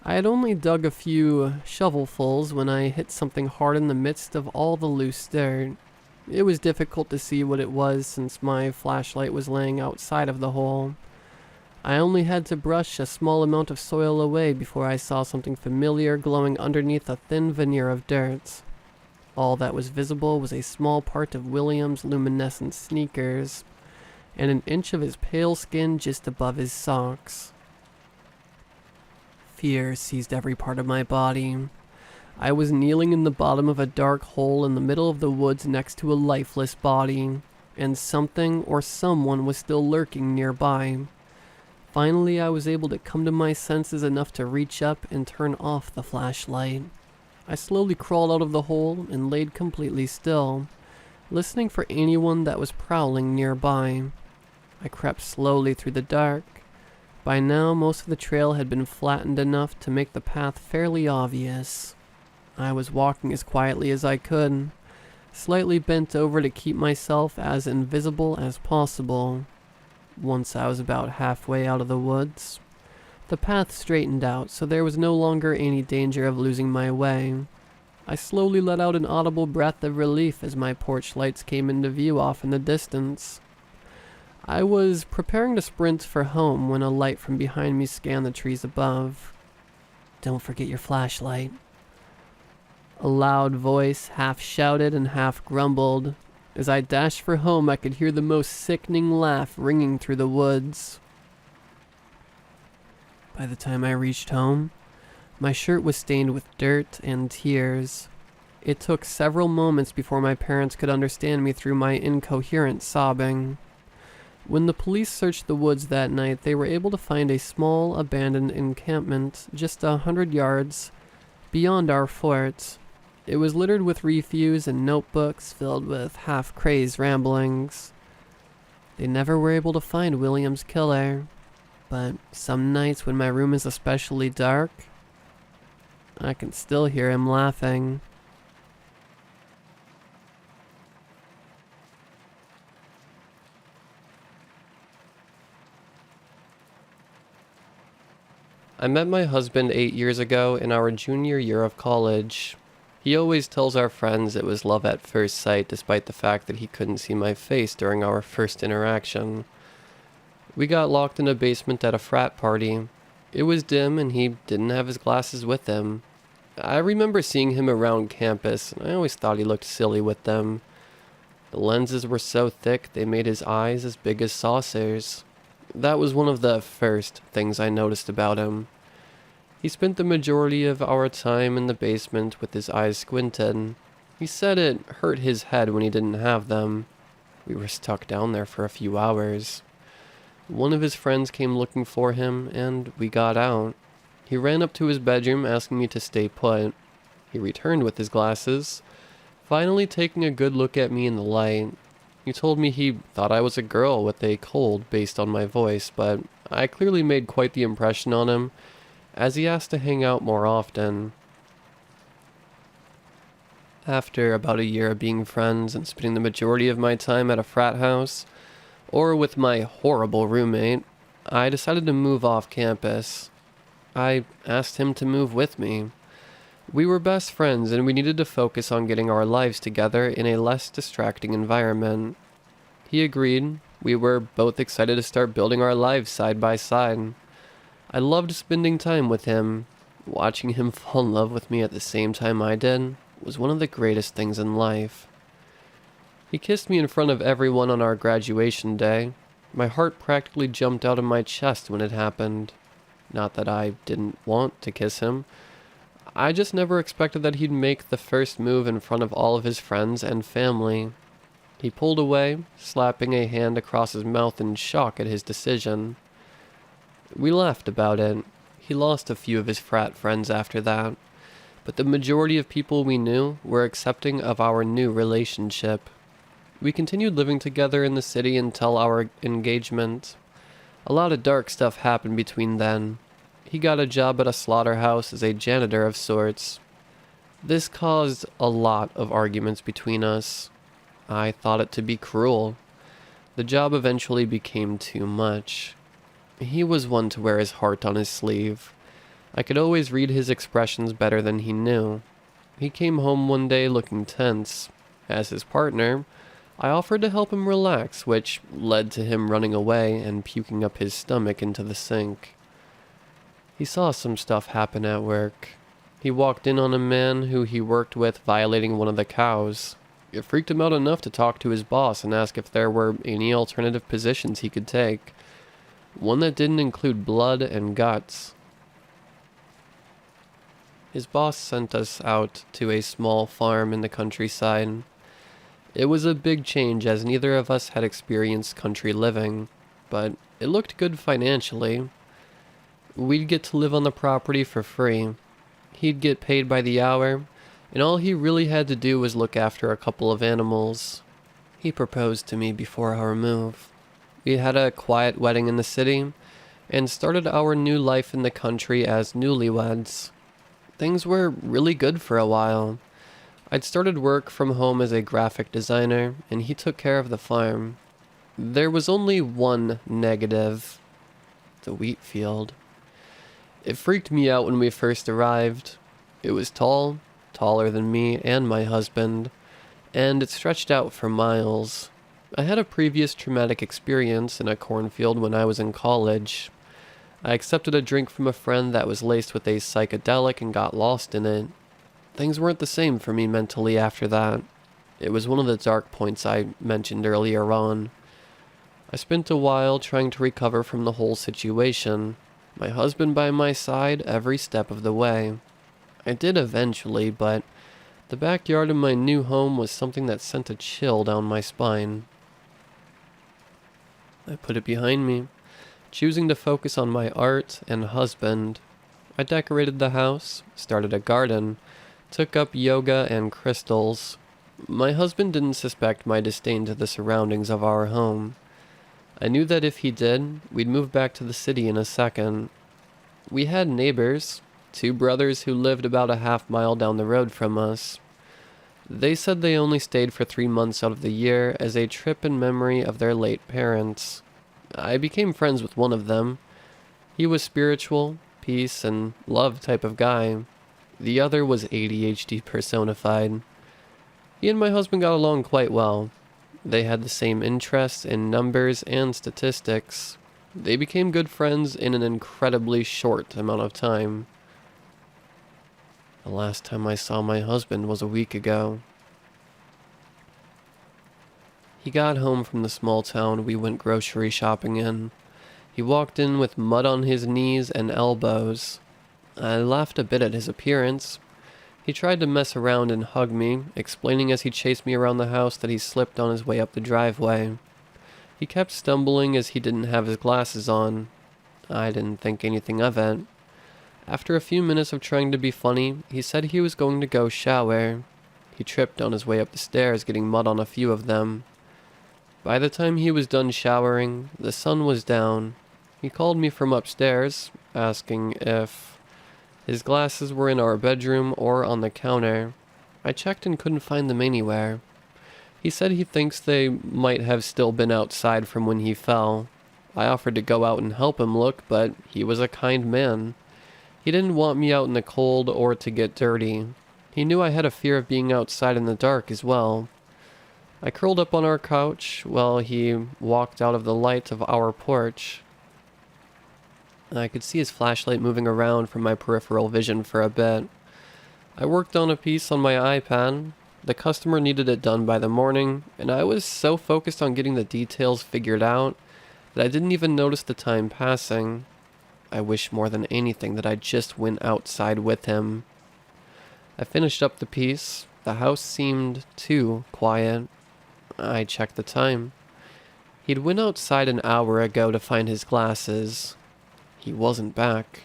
I had only dug a few shovelfuls when I hit something hard in the midst of all the loose dirt. It was difficult to see what it was since my flashlight was laying outside of the hole. I only had to brush a small amount of soil away before I saw something familiar glowing underneath a thin veneer of dirt. All that was visible was a small part of William's luminescent sneakers, and an inch of his pale skin just above his socks. Fear seized every part of my body. I was kneeling in the bottom of a dark hole in the middle of the woods next to a lifeless body, and something or someone was still lurking nearby. Finally, I was able to come to my senses enough to reach up and turn off the flashlight. I slowly crawled out of the hole and laid completely still, listening for anyone that was prowling nearby. I crept slowly through the dark. By now, most of the trail had been flattened enough to make the path fairly obvious. I was walking as quietly as I could, slightly bent over to keep myself as invisible as possible. Once I was about halfway out of the woods, the path straightened out, so there was no longer any danger of losing my way. I slowly let out an audible breath of relief as my porch lights came into view off in the distance. I was preparing to sprint for home when a light from behind me scanned the trees above. "Don't forget your flashlight." A loud voice half shouted and half grumbled. As I dashed for home, I could hear the most sickening laugh ringing through the woods. By the time I reached home, my shirt was stained with dirt and tears. It took several moments before my parents could understand me through my incoherent sobbing. When the police searched the woods that night, they were able to find a small, abandoned encampment just 100 yards beyond our fort. It was littered with refuse and notebooks filled with half-crazed ramblings. They never were able to find William's killer, but some nights when my room is especially dark, I can still hear him laughing. I met my husband 8 years ago in our junior year of college. He always tells our friends it was love at first sight, despite the fact that he couldn't see my face during our first interaction. We got locked in a basement at a frat party. It was dim and he didn't have his glasses with him. I remember seeing him around campus, and I always thought he looked silly with them. The lenses were so thick they made his eyes as big as saucers. That was one of the first things I noticed about him. He spent the majority of our time in the basement with his eyes squinted. He said it hurt his head when he didn't have them. We were stuck down there for a few hours. One of his friends came looking for him, and we got out. He ran up to his bedroom asking me to stay put. He returned with his glasses, finally taking a good look at me in the light. He told me he thought I was a girl with a cold based on my voice, but I clearly made quite the impression on him, as he asked to hang out more often. After about a year of being friends and spending the majority of my time at a frat house, or with my horrible roommate, I decided to move off campus. I asked him to move with me. We were best friends and we needed to focus on getting our lives together in a less distracting environment. He agreed. We were both excited to start building our lives side by side. I loved spending time with him. Watching him fall in love with me at the same time I did was one of the greatest things in life. He kissed me in front of everyone on our graduation day. My heart practically jumped out of my chest when it happened. Not that I didn't want to kiss him. I just never expected that he'd make the first move in front of all of his friends and family. He pulled away, slapping a hand across his mouth in shock at his decision. We laughed about it. He lost a few of his frat friends after that, but the majority of people we knew were accepting of our new relationship. We continued living together in the city until our engagement. A lot of dark stuff happened between then. He got a job at a slaughterhouse as a janitor of sorts. This caused a lot of arguments between us. I thought it to be cruel. The job eventually became too much. He was one to wear his heart on his sleeve. I could always read his expressions better than he knew. He came home one day looking tense. As his partner, I offered to help him relax, which led to him running away and puking up his stomach into the sink. He saw some stuff happen at work. He walked in on a man who he worked with violating one of the cows. It freaked him out enough to talk to his boss and ask if there were any alternative positions he could take. One that didn't include blood and guts. His boss sent us out to a small farm in the countryside. It was a big change as neither of us had experienced country living, but it looked good financially. We'd get to live on the property for free. He'd get paid by the hour, and all he really had to do was look after a couple of animals. He proposed to me before our move. We had a quiet wedding in the city, and started our new life in the country as newlyweds. Things were really good for a while. I'd started work from home as a graphic designer, and he took care of the farm. There was only one negative: the wheat field. It freaked me out when we first arrived. It was tall, taller than me and my husband, and it stretched out for miles. I had a previous traumatic experience in a cornfield when I was in college. I accepted a drink from a friend that was laced with a psychedelic and got lost in it. Things weren't the same for me mentally after that. It was one of the dark points I mentioned earlier on. I spent a while trying to recover from the whole situation, my husband by my side every step of the way. I did eventually, but the backyard of my new home was something that sent a chill down my spine. I put it behind me, choosing to focus on my art and husband. I decorated the house, started a garden, took up yoga and crystals. My husband didn't suspect my disdain to the surroundings of our home. I knew that if he did, we'd move back to the city in a second. We had neighbors, 2 brothers who lived about a half-mile down the road from us. They said they only stayed for 3 months out of the year as a trip in memory of their late parents. I became friends with one of them. He was spiritual, peace, and love type of guy. The other was ADHD personified. He and my husband got along quite well. They had the same interests in numbers and statistics. They became good friends in an incredibly short amount of time. The last time I saw my husband was a week ago. He got home from the small town we went grocery shopping in. He walked in with mud on his knees and elbows. I laughed a bit at his appearance. He tried to mess around and hug me, explaining as he chased me around the house that he slipped on his way up the driveway. He kept stumbling as he didn't have his glasses on. I didn't think anything of it. After a few minutes of trying to be funny, he said he was going to go shower. He tripped on his way up the stairs, getting mud on a few of them. By the time he was done showering, the sun was down. He called me from upstairs, asking if his glasses were in our bedroom or on the counter. I checked and couldn't find them anywhere. He said he thinks they might have still been outside from when he fell. I offered to go out and help him look, but he was a kind man. He didn't want me out in the cold or to get dirty. He knew I had a fear of being outside in the dark as well. I curled up on our couch while he walked out of the light of our porch. I could see his flashlight moving around from my peripheral vision for a bit. I worked on a piece on my iPad. The customer needed it done by the morning, and I was so focused on getting the details figured out that I didn't even notice the time passing. I wish more than anything that I just went outside with him. I finished up the piece. The house seemed too quiet. I checked the time. He'd went outside an hour ago to find his glasses. He wasn't back.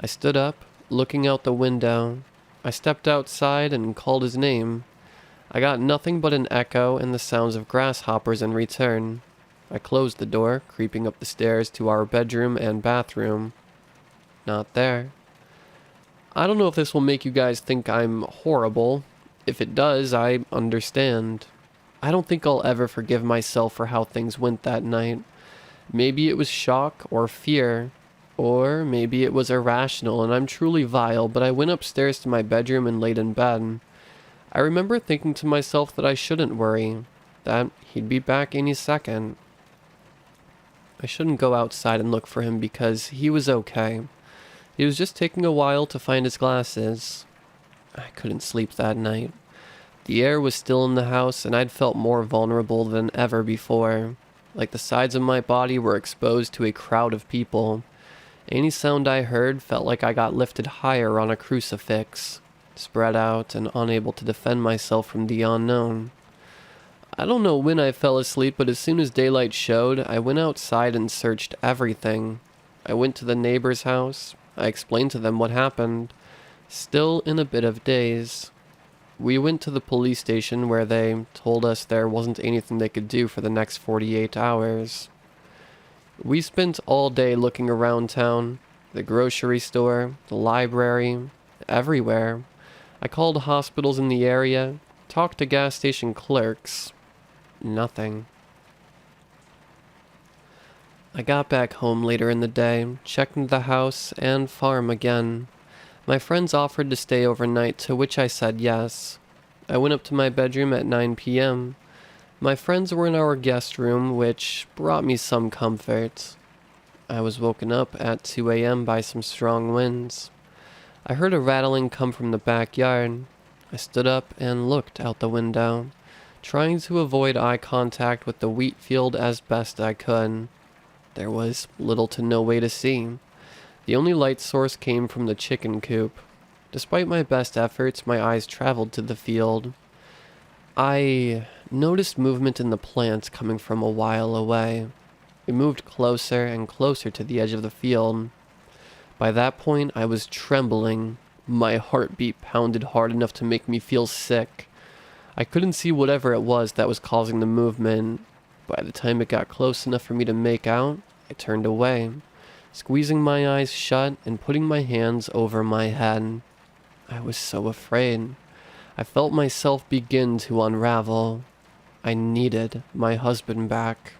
I stood up, looking out the window. I stepped outside and called his name. I got nothing but an echo and the sounds of grasshoppers in return. I closed the door, creeping up the stairs to our bedroom and bathroom. Not there. I don't know if this will make you guys think I'm horrible. If it does, I understand. I don't think I'll ever forgive myself for how things went that night. Maybe it was shock or fear, or maybe it was irrational and I'm truly vile, but I went upstairs to my bedroom and laid in bed. I remember thinking to myself that I shouldn't worry, that he'd be back any second. I shouldn't go outside and look for him because he was okay. He was just taking a while to find his glasses. I couldn't sleep that night. The air was still in the house and I'd felt more vulnerable than ever before. Like the sides of my body were exposed to a crowd of people. Any sound I heard felt like I got lifted higher on a crucifix, spread out and unable to defend myself from the unknown. I don't know when I fell asleep, but as soon as daylight showed, I went outside and searched everything. I went to the neighbor's house. I explained to them what happened, still in a bit of daze. We went to the police station where they told us there wasn't anything they could do for the next 48 hours. We spent all day looking around town, the grocery store, the library, everywhere. I called hospitals in the area, talked to gas station clerks. Nothing. I got back home later in the day, checked into the house and farm again. My friends offered to stay overnight, to which I said yes. I went up to my bedroom at 9 p.m. My friends were in our guest room, which brought me some comfort. I was woken up at 2 a.m. by some strong winds. I heard a rattling come from the backyard. I stood up and looked out the window, trying to avoid eye contact with the wheat field as best I could. There was little to no way to see. The only light source came from the chicken coop. Despite my best efforts, my eyes traveled to the field. I noticed movement in the plants coming from a while away. It moved closer and closer to the edge of the field. By that point, I was trembling. My heartbeat pounded hard enough to make me feel sick. I couldn't see whatever it was that was causing the movement. By the time it got close enough for me to make out, I turned away, squeezing my eyes shut and putting my hands over my head. I was so afraid. I felt myself begin to unravel. I needed my husband back.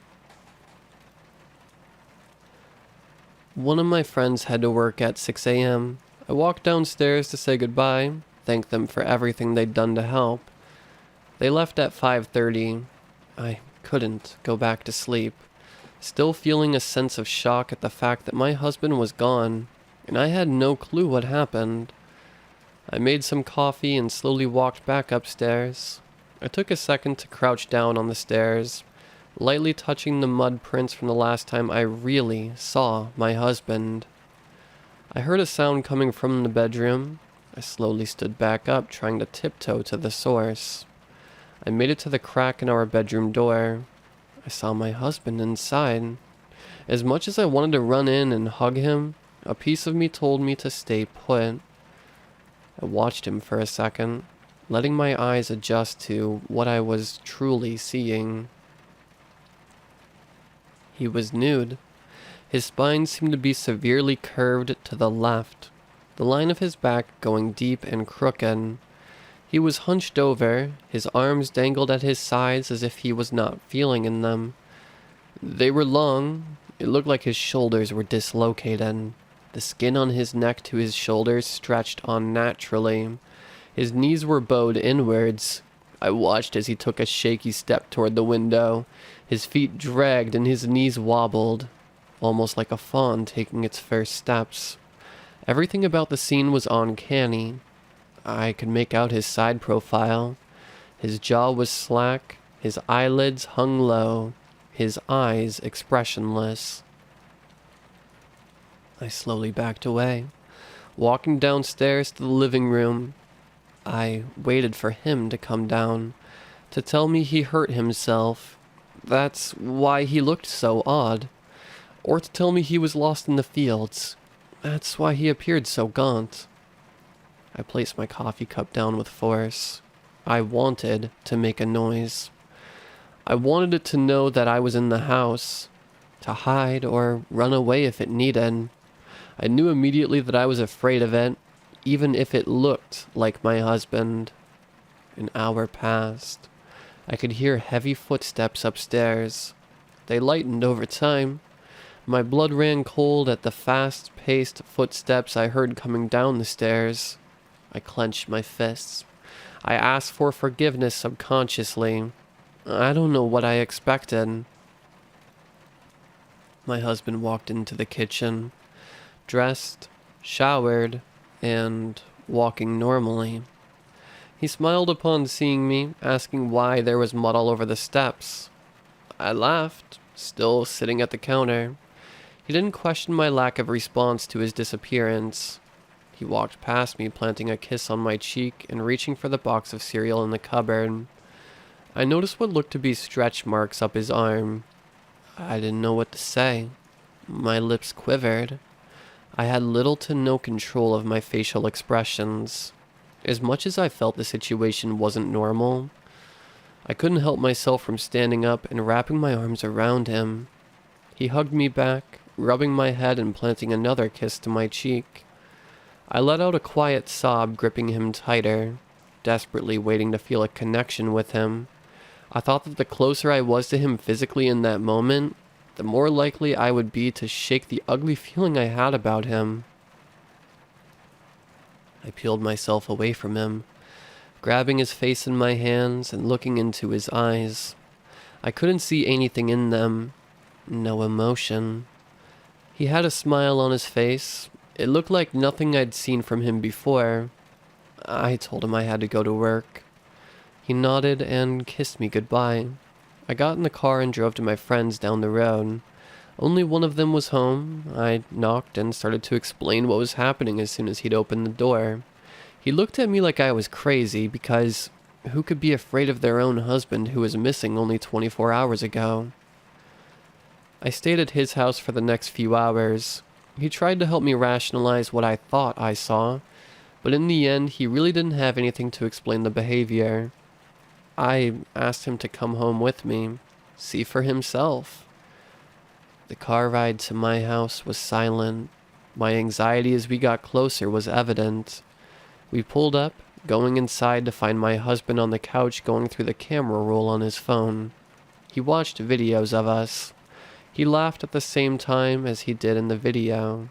One of my friends had to work at 6 a.m. I walked downstairs to say goodbye, thank them for everything they'd done to help. They left at 5:30. I couldn't go back to sleep, still feeling a sense of shock at the fact that my husband was gone, and I had no clue what happened. I made some coffee and slowly walked back upstairs. I took a second to crouch down on the stairs, lightly touching the mud prints from the last time I really saw my husband. I heard a sound coming from the bedroom. I slowly stood back up, trying to tiptoe to the source. I made it to the crack in our bedroom door. I saw my husband inside. As much as I wanted to run in and hug him, a piece of me told me to stay put. I watched him for a second, letting my eyes adjust to what I was truly seeing. He was nude. His spine seemed to be severely curved to the left, the line of his back going deep and crooked. He was hunched over, his arms dangled at his sides as if he was not feeling in them. They were long. It looked like his shoulders were dislocated. The skin on his neck to his shoulders stretched unnaturally. His knees were bowed inwards. I watched as he took a shaky step toward the window. His feet dragged and his knees wobbled, almost like a fawn taking its first steps. Everything about the scene was uncanny. I could make out his side profile. His jaw was slack, his eyelids hung low, his eyes expressionless. I slowly backed away, walking downstairs to the living room. I waited for him to come down, to tell me he hurt himself. That's why he looked so odd. Or to tell me he was lost in the fields. That's why he appeared so gaunt. I placed my coffee cup down with force. I wanted to make a noise. I wanted it to know that I was in the house, to hide or run away if it needed. I knew immediately that I was afraid of it, even if it looked like my husband. An hour passed. I could hear heavy footsteps upstairs. They lightened over time. My blood ran cold at the fast-paced footsteps I heard coming down the stairs. I clenched my fists. I asked for forgiveness subconsciously. I don't know what I expected. My husband walked into the kitchen, dressed, showered, and walking normally. He smiled upon seeing me, asking why there was mud all over the steps. I laughed, still sitting at the counter. He didn't question my lack of response to his disappearance. He walked past me, planting a kiss on my cheek and reaching for the box of cereal in the cupboard. I noticed what looked to be stretch marks up his arm. I didn't know what to say. My lips quivered. I had little to no control of my facial expressions. As much as I felt the situation wasn't normal, I couldn't help myself from standing up and wrapping my arms around him. He hugged me back, rubbing my head and planting another kiss to my cheek. I let out a quiet sob, gripping him tighter, desperately waiting to feel a connection with him. I thought that the closer I was to him physically in that moment, the more likely I would be to shake the ugly feeling I had about him. I peeled myself away from him, grabbing his face in my hands and looking into his eyes. I couldn't see anything in them, no emotion. He had a smile on his face. It looked like nothing I'd seen from him before. I told him I had to go to work. He nodded and kissed me goodbye. I got in the car and drove to my friends down the road. Only one of them was home. I knocked and started to explain what was happening as soon as he'd opened the door. He looked at me like I was crazy because who could be afraid of their own husband who was missing only 24 hours ago? I stayed at his house for the next few hours. He tried to help me rationalize what I thought I saw, but in the end he really didn't have anything to explain the behavior. I asked him to come home with me, see for himself. The car ride to my house was silent. My anxiety as we got closer was evident. We pulled up, going inside to find my husband on the couch going through the camera roll on his phone. He watched videos of us. He laughed at the same time as he did in the video.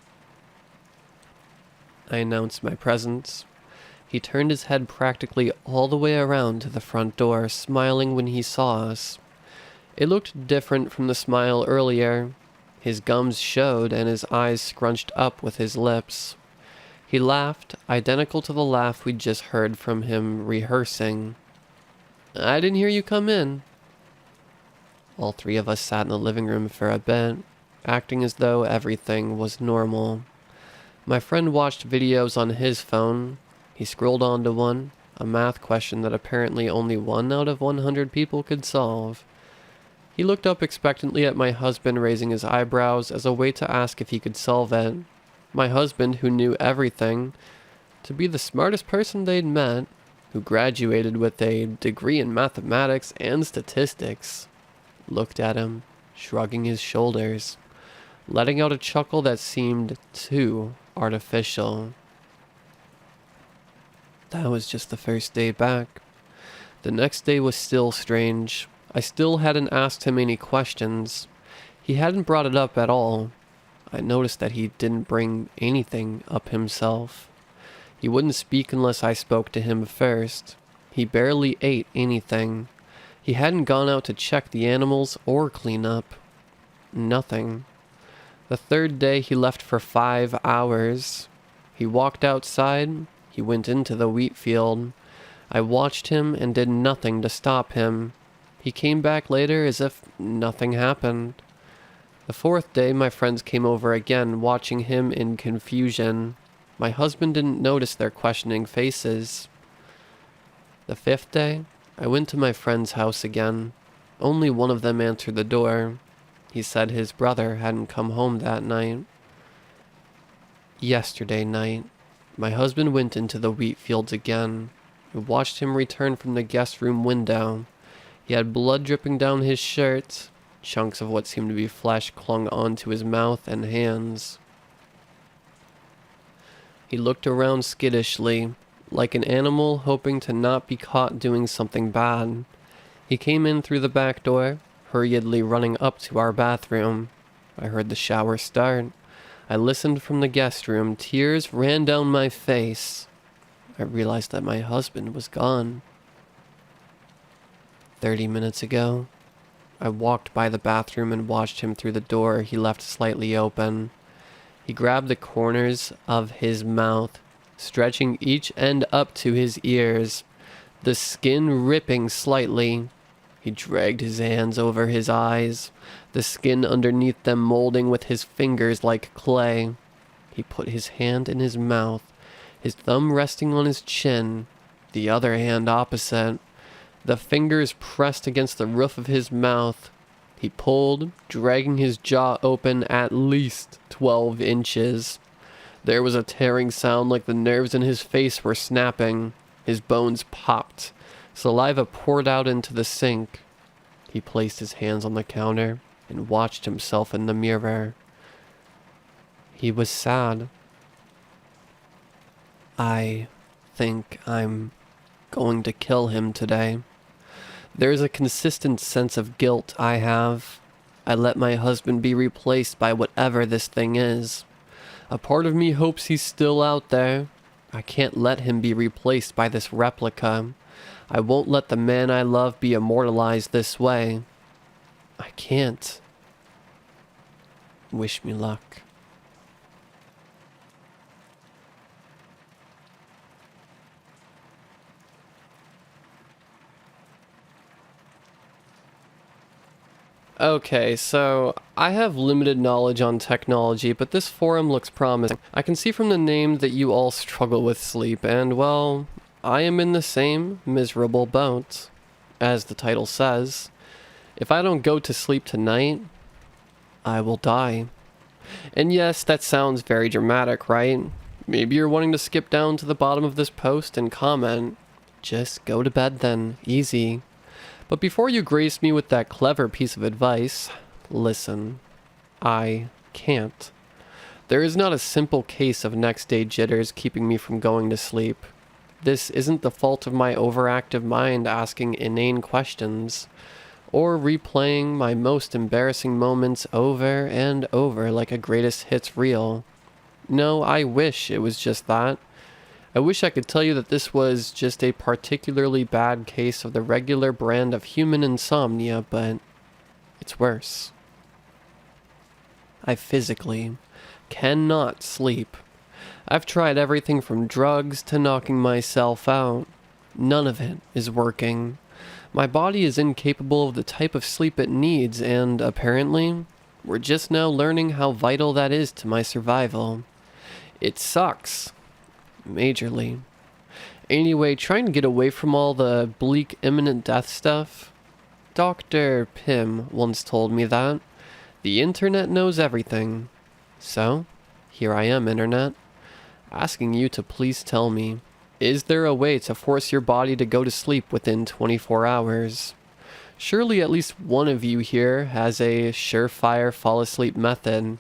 I announced my presence. He turned his head practically all the way around to the front door, smiling when he saw us. It looked different from the smile earlier. His gums showed and his eyes scrunched up with his lips. He laughed, identical to the laugh we'd just heard from him rehearsing. "I didn't hear you come in." All three of us sat in the living room for a bit, acting as though everything was normal. My friend watched videos on his phone. He scrolled onto one, a math question that apparently only 1 out of 100 people could solve. He looked up expectantly at my husband, raising his eyebrows as a way to ask if he could solve it. My husband, who knew everything, to be the smartest person they'd met, who graduated with a degree in mathematics and statistics, looked at him, shrugging his shoulders, letting out a chuckle that seemed too artificial. That was just the first day back. The next day was still strange. I still hadn't asked him any questions. He hadn't brought it up at all. I noticed that he didn't bring anything up himself. He wouldn't speak unless I spoke to him first. He barely ate anything. He hadn't gone out to check the animals or clean up. Nothing. The third day he left for 5 hours. He walked outside. He went into the wheat field. I watched him and did nothing to stop him. He came back later as if nothing happened. The fourth day, my friends came over again, watching him in confusion. My husband didn't notice their questioning faces. The fifth day, I went to my friend's house again. Only one of them answered the door. He said his brother hadn't come home that night. Yesterday night, my husband went into the wheat fields again. We watched him return from the guest room window. He had blood dripping down his shirt. Chunks of what seemed to be flesh clung onto his mouth and hands. He looked around skittishly, like an animal hoping to not be caught doing something bad. He came in through the back door, hurriedly running up to our bathroom. I heard the shower start. I listened from the guest room. Tears ran down my face. I realized that my husband was gone. 30 minutes ago, I walked by the bathroom and watched him through the door he left slightly open. He grabbed the corners of his mouth, stretching each end up to his ears, the skin ripping slightly. He dragged his hands over his eyes, the skin underneath them molding with his fingers like clay. He put his hand in his mouth, his thumb resting on his chin, the other hand opposite. The fingers pressed against the roof of his mouth. He pulled, dragging his jaw open at least 12 inches. There was a tearing sound like the nerves in his face were snapping. His bones popped. Saliva poured out into the sink. He placed his hands on the counter and watched himself in the mirror. He was sad. I think I'm going to kill him today. There's a consistent sense of guilt I have. I let my husband be replaced by whatever this thing is. A part of me hopes he's still out there. I can't let him be replaced by this replica. I won't let the man I love be immortalized this way. I can't. Wish me luck. Okay, so I have limited knowledge on technology, but this forum looks promising. I can see from the name that you all struggle with sleep, and well, I am in the same miserable boat. As the title says, if I don't go to sleep tonight, I will die. And yes, that sounds very dramatic, right? Maybe you're wanting to skip down to the bottom of this post and comment, just go to bed then, easy. But before you grace me with that clever piece of advice, listen. I can't. There is not a simple case of next day jitters keeping me from going to sleep. This isn't the fault of my overactive mind asking inane questions, or replaying my most embarrassing moments over and over like a greatest hits reel. No, I wish it was just that. I wish I could tell you that this was just a particularly bad case of the regular brand of human insomnia, but it's worse. I physically cannot sleep. I've tried everything from drugs to knocking myself out. None of it is working. My body is incapable of the type of sleep it needs, and apparently, we're just now learning how vital that is to my survival. It sucks. Majorly. Anyway, trying to get away from all the bleak imminent death stuff. Dr. Pym once told me that. The internet knows everything. So, here I am, internet, asking you to please tell me, is there a way to force your body to go to sleep within 24 hours? Surely at least one of you here has a surefire fall asleep method.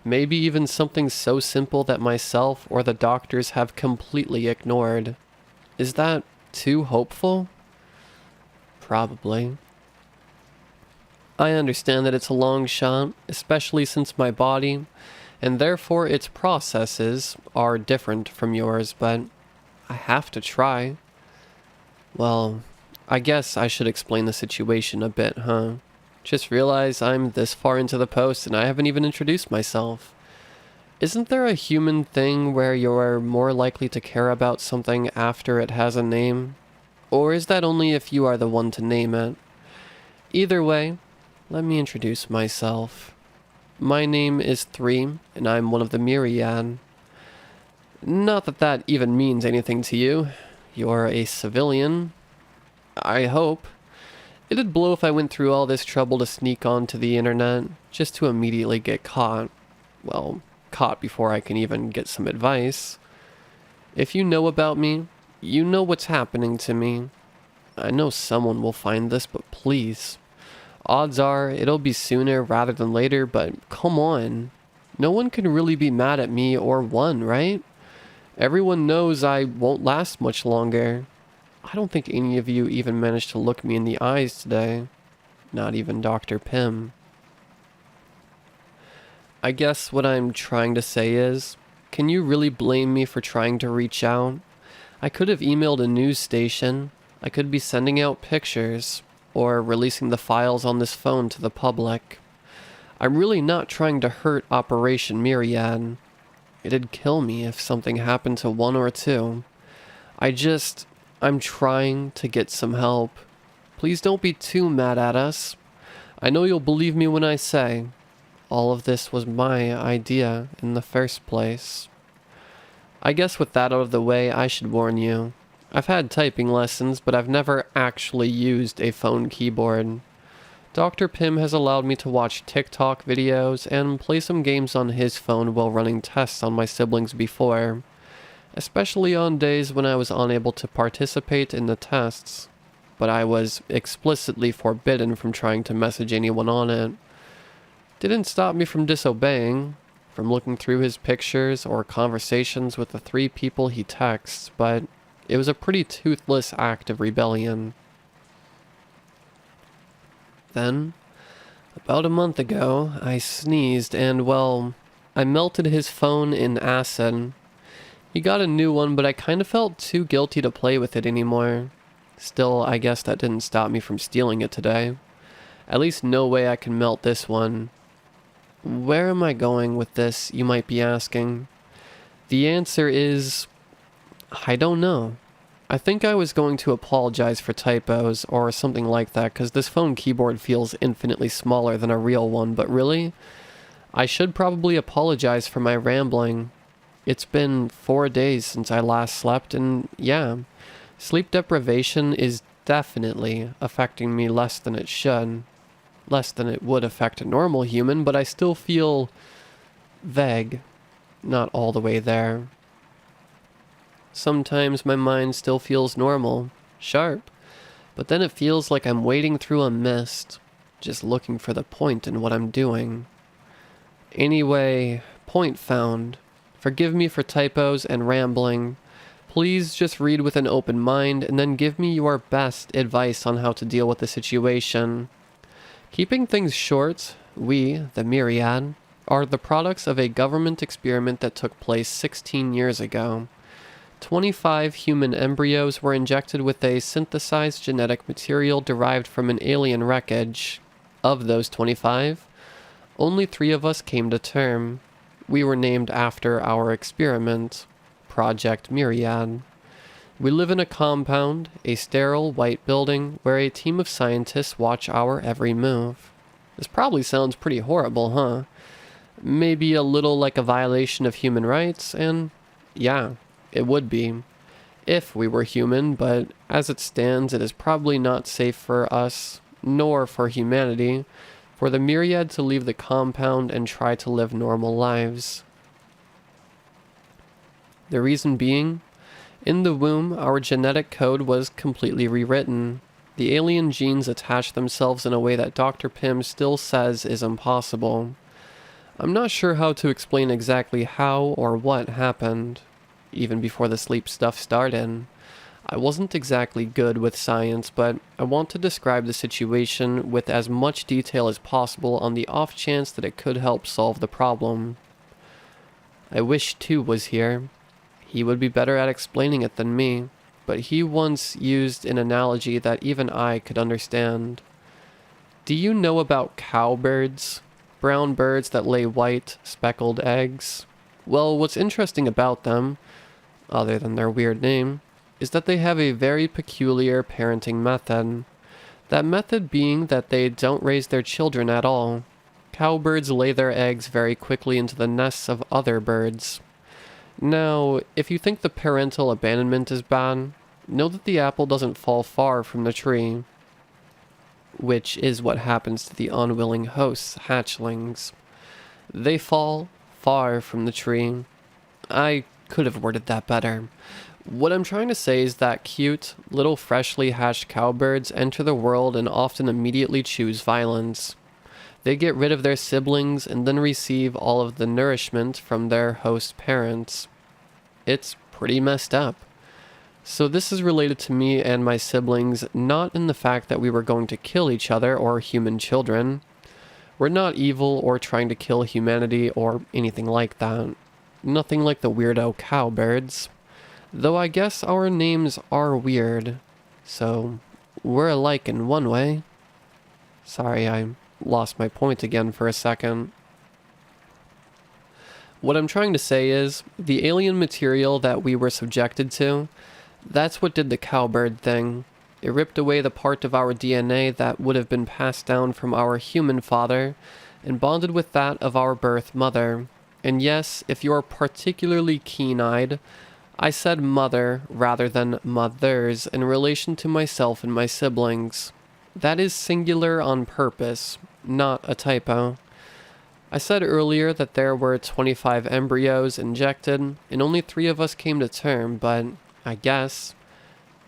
Maybe even something so simple that myself or the doctors have completely ignored. Is that too hopeful? Probably. I understand that it's a long shot, especially since my body, and therefore its processes, are different from yours, but I have to try. Well, I guess I should explain the situation a bit, huh? Just realized I'm this far into the post and I haven't even introduced myself. Isn't there a human thing where you're more likely to care about something after it has a name? Or is that only if you are the one to name it? Either way, let me introduce myself. My name is 3, and I'm one of the myriad. Not that that even means anything to you. You're a civilian. I hope. It'd blow if I went through all this trouble to sneak onto the internet, just to immediately get caught. Well, caught before I can even get some advice. If you know about me, you know what's happening to me. I know someone will find this, but please. Odds are it'll be sooner rather than later, but come on. No one can really be mad at me or one, right? Everyone knows I won't last much longer. I don't think any of you even managed to look me in the eyes today. Not even Dr. Pym. I guess what I'm trying to say is, can you really blame me for trying to reach out? I could have emailed a news station. I could be sending out pictures, or releasing the files on this phone to the public. I'm really not trying to hurt Operation Myriad. It'd kill me if something happened to one or two. I'm trying to get some help. Please don't be too mad at us. I know you'll believe me when I say, all of this was my idea in the first place. I guess with that out of the way, I should warn you. I've had typing lessons, but I've never actually used a phone keyboard. Dr. Pym has allowed me to watch TikTok videos and play some games on his phone while running tests on my siblings before, especially on days when I was unable to participate in the tests, but I was explicitly forbidden from trying to message anyone on it. Didn't stop me from disobeying, from looking through his pictures or conversations with the 3 people he texts, but it was a pretty toothless act of rebellion. Then, about a month ago, I sneezed and, well, I melted his phone in acid. He got a new one, but I kind of felt too guilty to play with it anymore. Still, I guess that didn't stop me from stealing it today. At least no way I can melt this one. Where am I going with this, you might be asking? The answer is, I don't know. I think I was going to apologize for typos or something like that, because this phone keyboard feels infinitely smaller than a real one, but really, I should probably apologize for my rambling. It's been 4 days since I last slept, and yeah, sleep deprivation is definitely affecting me less than it should. Less than it would affect a normal human, but I still feel vague. Not all the way there. Sometimes my mind still feels normal, sharp, but then it feels like I'm wading through a mist, just looking for the point in what I'm doing. Anyway, point found. Forgive me for typos and rambling. Please just read with an open mind and then give me your best advice on how to deal with the situation. Keeping things short, we, the Myriad, are the products of a government experiment that took place 16 years ago. 25 human embryos were injected with a synthesized genetic material derived from an alien wreckage. Of those 25, only 3 of us came to term. We were named after our experiment, Project Myriad. We live in a compound, a sterile white building where a team of scientists watch our every move. This probably sounds pretty horrible, huh? Maybe a little like a violation of human rights, and yeah, it would be. If we were human, but as it stands, it is probably not safe for us, nor for humanity, for the myriad to leave the compound and try to live normal lives. The reason being, in the womb, our genetic code was completely rewritten. The alien genes attach themselves in a way that Dr. Pym still says is impossible. I'm not sure how to explain exactly how or what happened. Even before the sleep stuff started, I wasn't exactly good with science, but I want to describe the situation with as much detail as possible on the off chance that it could help solve the problem. I wish Tu was here. He would be better at explaining it than me, but he once used an analogy that even I could understand. Do you know about cowbirds? Brown birds that lay white, speckled eggs? Well, what's interesting about them, other than their weird name, is that they have a very peculiar parenting method. That method being that they don't raise their children at all. Cowbirds lay their eggs very quickly into the nests of other birds. Now, if you think the parental abandonment is bad, know that the apple doesn't fall far from the tree, which is what happens to the unwilling host's hatchlings. They fall far from the tree. I could have worded that better. What I'm trying to say is that cute, little freshly hatched cowbirds enter the world and often immediately choose violence. They get rid of their siblings and then receive all of the nourishment from their host parents. It's pretty messed up. So this is related to me and my siblings, not in the fact that we were going to kill each other or human children. We're not evil or trying to kill humanity or anything like that. Nothing like the weirdo cowbirds. Though I guess our names are weird. So, we're alike in one way. Sorry, I lost my point again for a second. What I'm trying to say is, the alien material that we were subjected to, that's what did the cowbird thing. It ripped away the part of our DNA that would have been passed down from our human father and bonded with that of our birth mother. And yes, if you're particularly keen-eyed, I said mother rather than mothers in relation to myself and my siblings. That is singular on purpose, not a typo. I said earlier that there were 25 embryos injected, and only 3 of us came to term, but I guess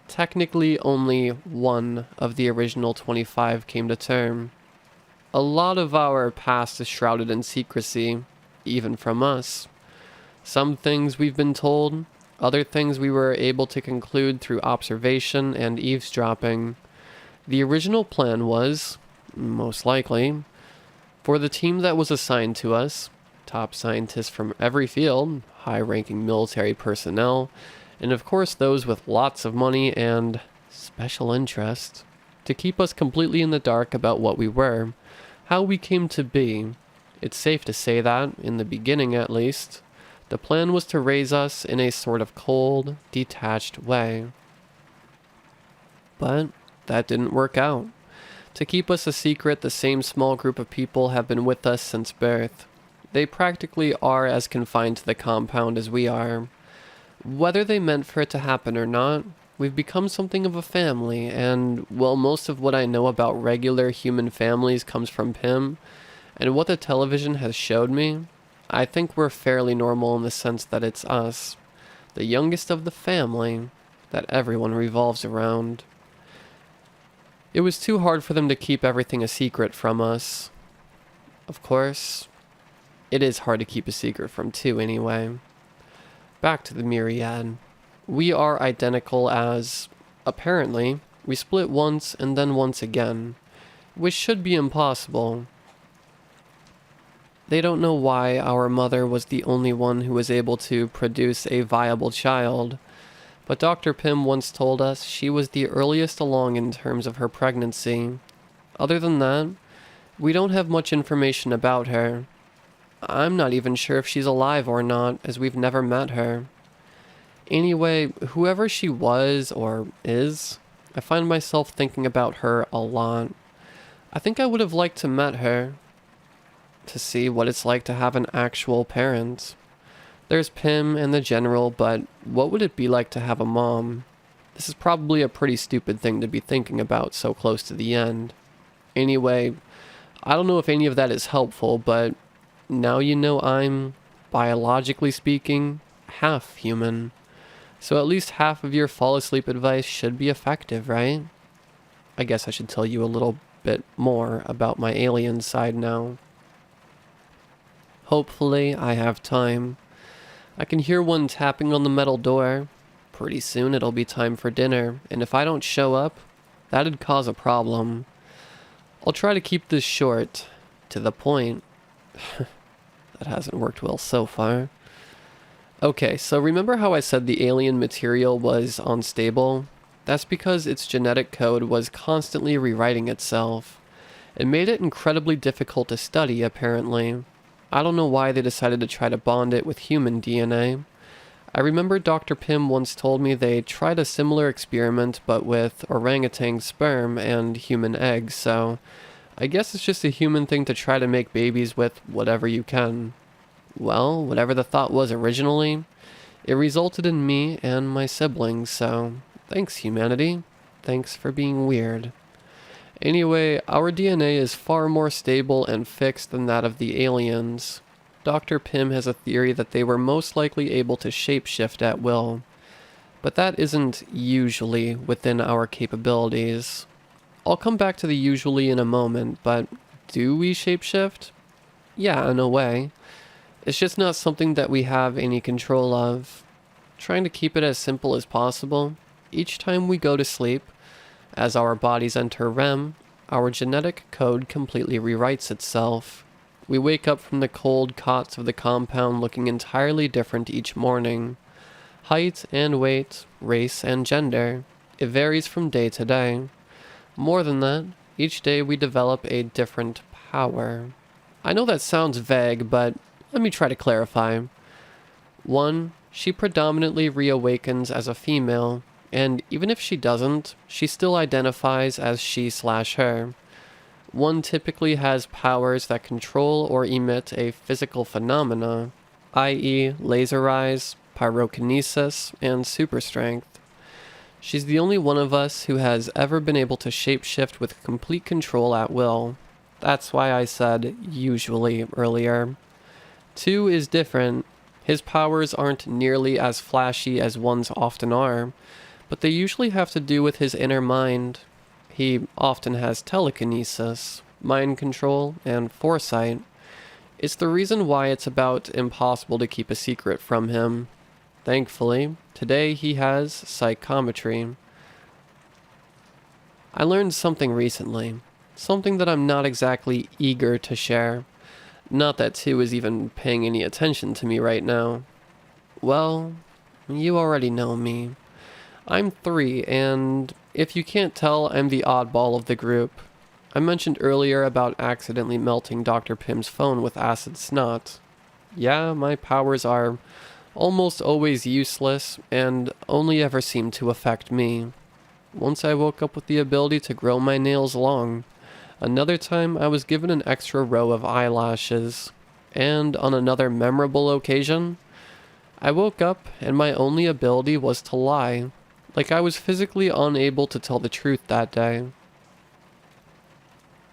technically only 1 of the original 25 came to term. A lot of our past is shrouded in secrecy, even from us. Some things we've been told, other things we were able to conclude through observation and eavesdropping. The original plan was, most likely, for the team that was assigned to us, top scientists from every field, high-ranking military personnel, and of course those with lots of money and special interest, to keep us completely in the dark about what we were, how we came to be. It's safe to say that, in the beginning at least, the plan was to raise us in a sort of cold, detached way. But that didn't work out. To keep us a secret, the same small group of people have been with us since birth. They practically are as confined to the compound as we are. Whether they meant for it to happen or not, we've become something of a family, and while most of what I know about regular human families comes from Pym, and what the television has showed me, I think we're fairly normal in the sense that it's us, the youngest of the family, that everyone revolves around. It was too hard for them to keep everything a secret from us. Of course, it is hard to keep a secret from Tu anyway. Back to the myriad. We are identical as, apparently, we split once and then once again, which should be impossible. They don't know why our mother was the only one who was able to produce a viable child, but Dr. Pym once told us she was the earliest along in terms of her pregnancy. Other than that, we don't have much information about her. I'm not even sure if she's alive or not, as we've never met her. Anyway, whoever she was or is, I find myself thinking about her a lot. I think I would have liked to met her, to see what it's like to have an actual parent. There's Pim and the General, but what would it be like to have a mom? This is probably a pretty stupid thing to be thinking about so close to the end. Anyway, I don't know if any of that is helpful, but now you know I'm, biologically speaking, half human. So at least half of your fall asleep advice should be effective, right? I guess I should tell you a little bit more about my alien side now. Hopefully, I have time. I can hear one tapping on the metal door. Pretty soon it'll be time for dinner, and if I don't show up, that'd cause a problem. I'll try to keep this short, to the point. That hasn't worked well so far. Okay, so remember how I said the alien material was unstable? That's because its genetic code was constantly rewriting itself. It made it incredibly difficult to study, apparently. I don't know why they decided to try to bond it with human DNA. I remember Dr. Pym once told me they tried a similar experiment but with orangutan sperm and human eggs, so I guess it's just a human thing to try to make babies with whatever you can. Well, whatever the thought was originally, it resulted in me and my siblings, so thanks humanity. Thanks for being weird. Anyway, our DNA is far more stable and fixed than that of the aliens. Dr. Pym has a theory that they were most likely able to shapeshift at will, but that isn't usually within our capabilities. I'll come back to the usually in a moment, but do we shapeshift? Yeah, in a way. It's just not something that we have any control of. Trying to keep it as simple as possible, each time we go to sleep, as our bodies enter REM, our genetic code completely rewrites itself. We wake up from the cold cots of the compound looking entirely different each morning. Height and weight, race and gender, it varies from day to day. More than that, each day we develop a different power. I know that sounds vague, but let me try to clarify. 1. She predominantly reawakens as a female, and even if she doesn't, she still identifies as she/her. One typically has powers that control or emit a physical phenomena, i.e. laser eyes, pyrokinesis, and super strength. She's the only one of us who has ever been able to shapeshift with complete control at will. That's why I said usually earlier. 2 is different. His powers aren't nearly as flashy as one's often are, but they usually have to do with his inner mind. He often has telekinesis, mind control, and foresight. It's the reason why it's about impossible to keep a secret from him. Thankfully, today he has psychometry. I learned something recently, something that I'm not exactly eager to share. Not that 2 is even paying any attention to me right now. Well, you already know me. I'm 3, and if you can't tell, I'm the oddball of the group. I mentioned earlier about accidentally melting Dr. Pym's phone with acid snot. Yeah, my powers are almost always useless, and only ever seem to affect me. Once I woke up with the ability to grow my nails long. Another time I was given an extra row of eyelashes. And on another memorable occasion, I woke up and my only ability was to lie. Like I was physically unable to tell the truth that day.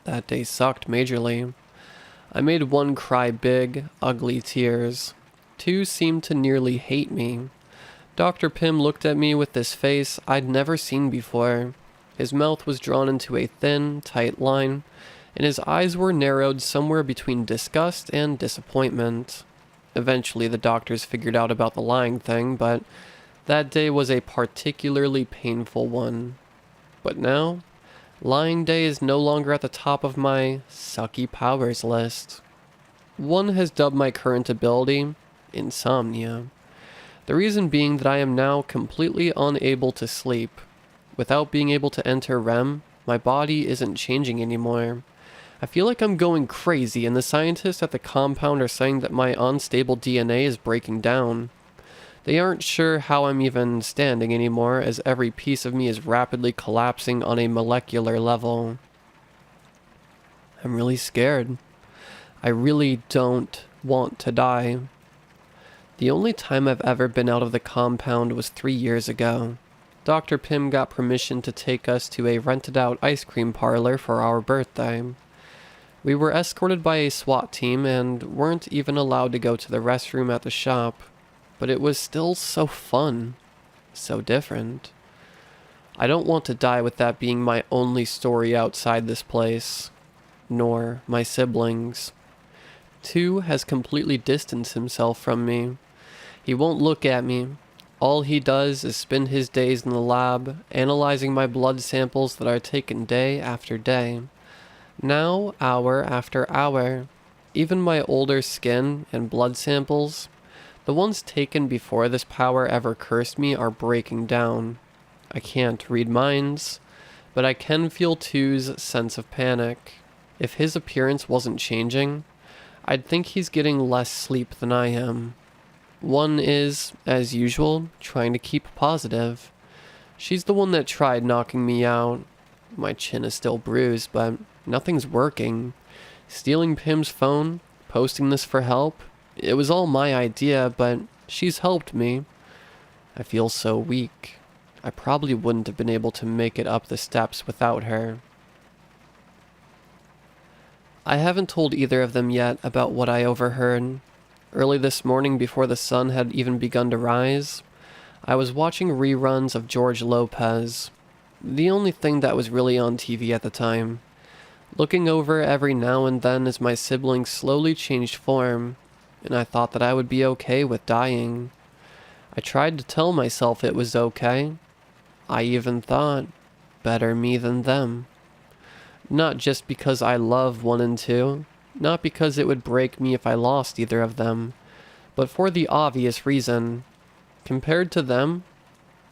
That day sucked majorly. I made 1 cry big, ugly tears. 2 seemed to nearly hate me. Dr. Pym looked at me with this face I'd never seen before. His mouth was drawn into a thin, tight line, and his eyes were narrowed somewhere between disgust and disappointment. Eventually, the doctors figured out about the lying thing, but that day was a particularly painful one. But now, lying day is no longer at the top of my sucky powers list. One has dubbed my current ability insomnia. The reason being that I am now completely unable to sleep. Without being able to enter REM, my body isn't changing anymore. I feel like I'm going crazy, and the scientists at the compound are saying that my unstable DNA is breaking down. They aren't sure how I'm even standing anymore, as every piece of me is rapidly collapsing on a molecular level. I'm really scared. I really don't want to die. The only time I've ever been out of the compound was 3 years ago. Dr. Pym got permission to take us to a rented-out ice cream parlor for our birthday. We were escorted by a SWAT team and weren't even allowed to go to the restroom at the shop, but it was still so fun, so different. I don't want to die with that being my only story outside this place, nor my siblings. 2 has completely distanced himself from me. He won't look at me. All he does is spend his days in the lab, analyzing my blood samples that are taken day after day. Now, hour after hour. Even my older skin and blood samples, the ones taken before this power ever cursed me, are breaking down. I can't read minds, but I can feel 2's sense of panic. If his appearance wasn't changing, I'd think he's getting less sleep than I am. 1 is, as usual, trying to keep positive. She's the one that tried knocking me out. My chin is still bruised, but nothing's working. Stealing Pym's phone, posting this for help, it was all my idea, but she's helped me. I feel so weak. I probably wouldn't have been able to make it up the steps without her. I haven't told either of them yet about what I overheard. Early this morning, before the sun had even begun to rise, I was watching reruns of George Lopez, the only thing that was really on TV at the time. Looking over every now and then as my siblings slowly changed form, and I thought that I would be okay with dying. I tried to tell myself it was okay. I even thought, better me than them. Not just because I love 1 and 2, not because it would break me if I lost either of them, but for the obvious reason. Compared to them,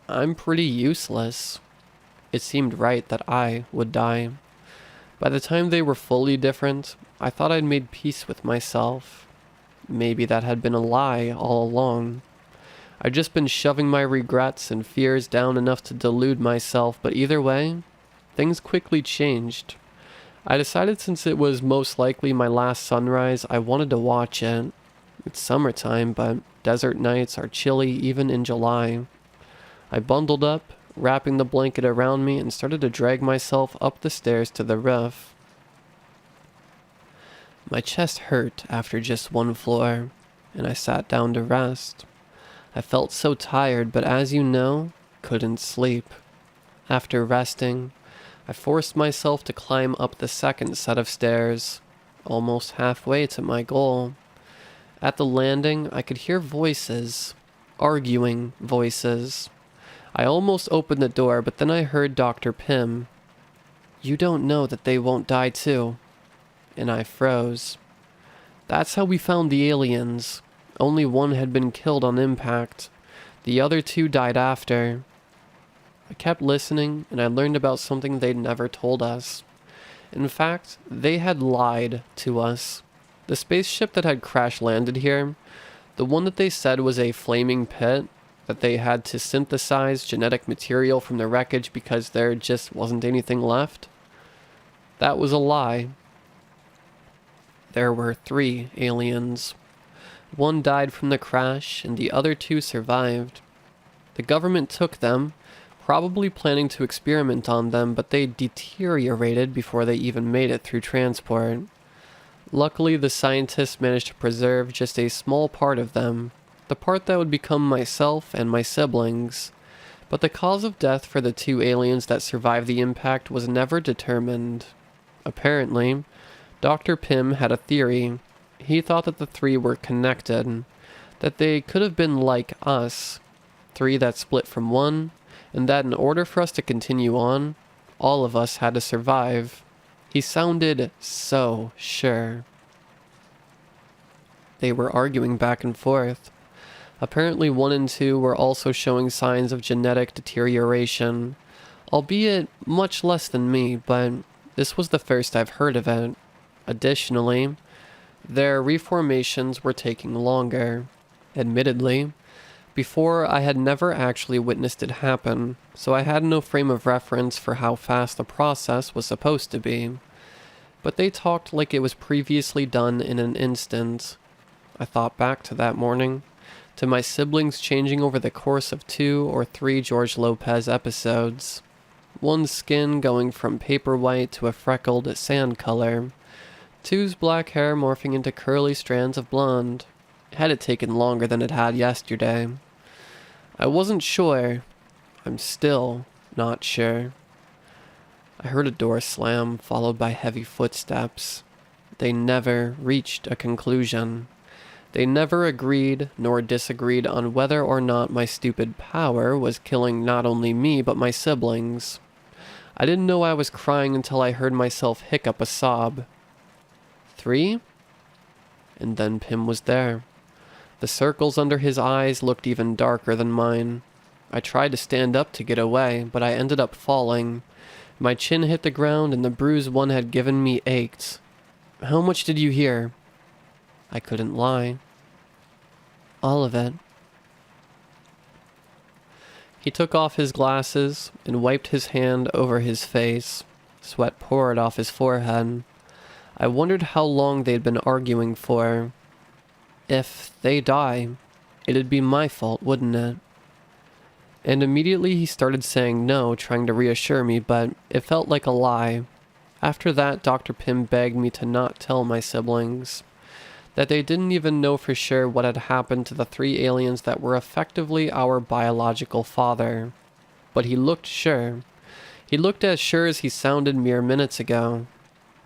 I'm pretty useless. It seemed right that I would die. By the time they were fully different, I thought I'd made peace with myself. Maybe that had been a lie all along. I'd just been shoving my regrets and fears down enough to delude myself, but either way, things quickly changed. I decided since it was most likely my last sunrise, I wanted to watch it. It's summertime, but desert nights are chilly even in July. I bundled up, wrapping the blanket around me, and started to drag myself up the stairs to the roof. My chest hurt after just 1 floor, and I sat down to rest. I felt so tired, but as you know, couldn't sleep. After resting, I forced myself to climb up the second set of stairs, almost halfway to my goal. At the landing, I could hear voices, arguing voices. I almost opened the door, but then I heard Dr. Pym. "You don't know that they won't die too." And I froze. That's how we found the aliens. Only 1 had been killed on impact. The other 2 died after. I kept listening, and I learned about something they'd never told us. In fact, they had lied to us. The spaceship that had crash-landed here, the one that they said was a flaming pit, that they had to synthesize genetic material from the wreckage because there just wasn't anything left, that was a lie. There were 3 aliens. 1 died from the crash, and the other 2 survived. The government took them, probably planning to experiment on them, but they deteriorated before they even made it through transport. Luckily, the scientists managed to preserve just a small part of them, the part that would become myself and my siblings. But the cause of death for the 2 aliens that survived the impact was never determined. Apparently, Dr. Pym had a theory. He thought that the 3 were connected, that they could have been like us, 3 that split from 1, and that in order for us to continue on, all of us had to survive. He sounded so sure. They were arguing back and forth. Apparently 1 and 2 were also showing signs of genetic deterioration, albeit much less than me, but this was the first I've heard of it. Additionally, their reformations were taking longer. Admittedly, before I had never actually witnessed it happen, so I had no frame of reference for how fast the process was supposed to be. But they talked like it was previously done in an instant. I thought back to that morning, to my siblings changing over the course of 2 or 3 George Lopez episodes. One's skin going from paper white to a freckled sand color. Two's black hair morphing into curly strands of blonde. Had it taken longer than it had yesterday? I wasn't sure. I'm still not sure. I heard a door slam, followed by heavy footsteps. They never reached a conclusion. They never agreed nor disagreed on whether or not my stupid power was killing not only me but my siblings. I didn't know I was crying until I heard myself hiccup a sob. 3? And then Pim was there. The circles under his eyes looked even darker than mine. I tried to stand up to get away, but I ended up falling. My chin hit the ground and the bruise one had given me ached. How much did you hear? I couldn't lie. All of it. He took off his glasses and wiped his hand over his face. Sweat poured off his forehead. I wondered how long they'd been arguing for. If they die, it'd be my fault, wouldn't it? And immediately he started saying no, trying to reassure me, but it felt like a lie. After that, Dr. Pym begged me to not tell my siblings. That they didn't even know for sure what had happened to the 3 aliens that were effectively our biological father. But he looked sure. He looked as sure as he sounded mere minutes ago.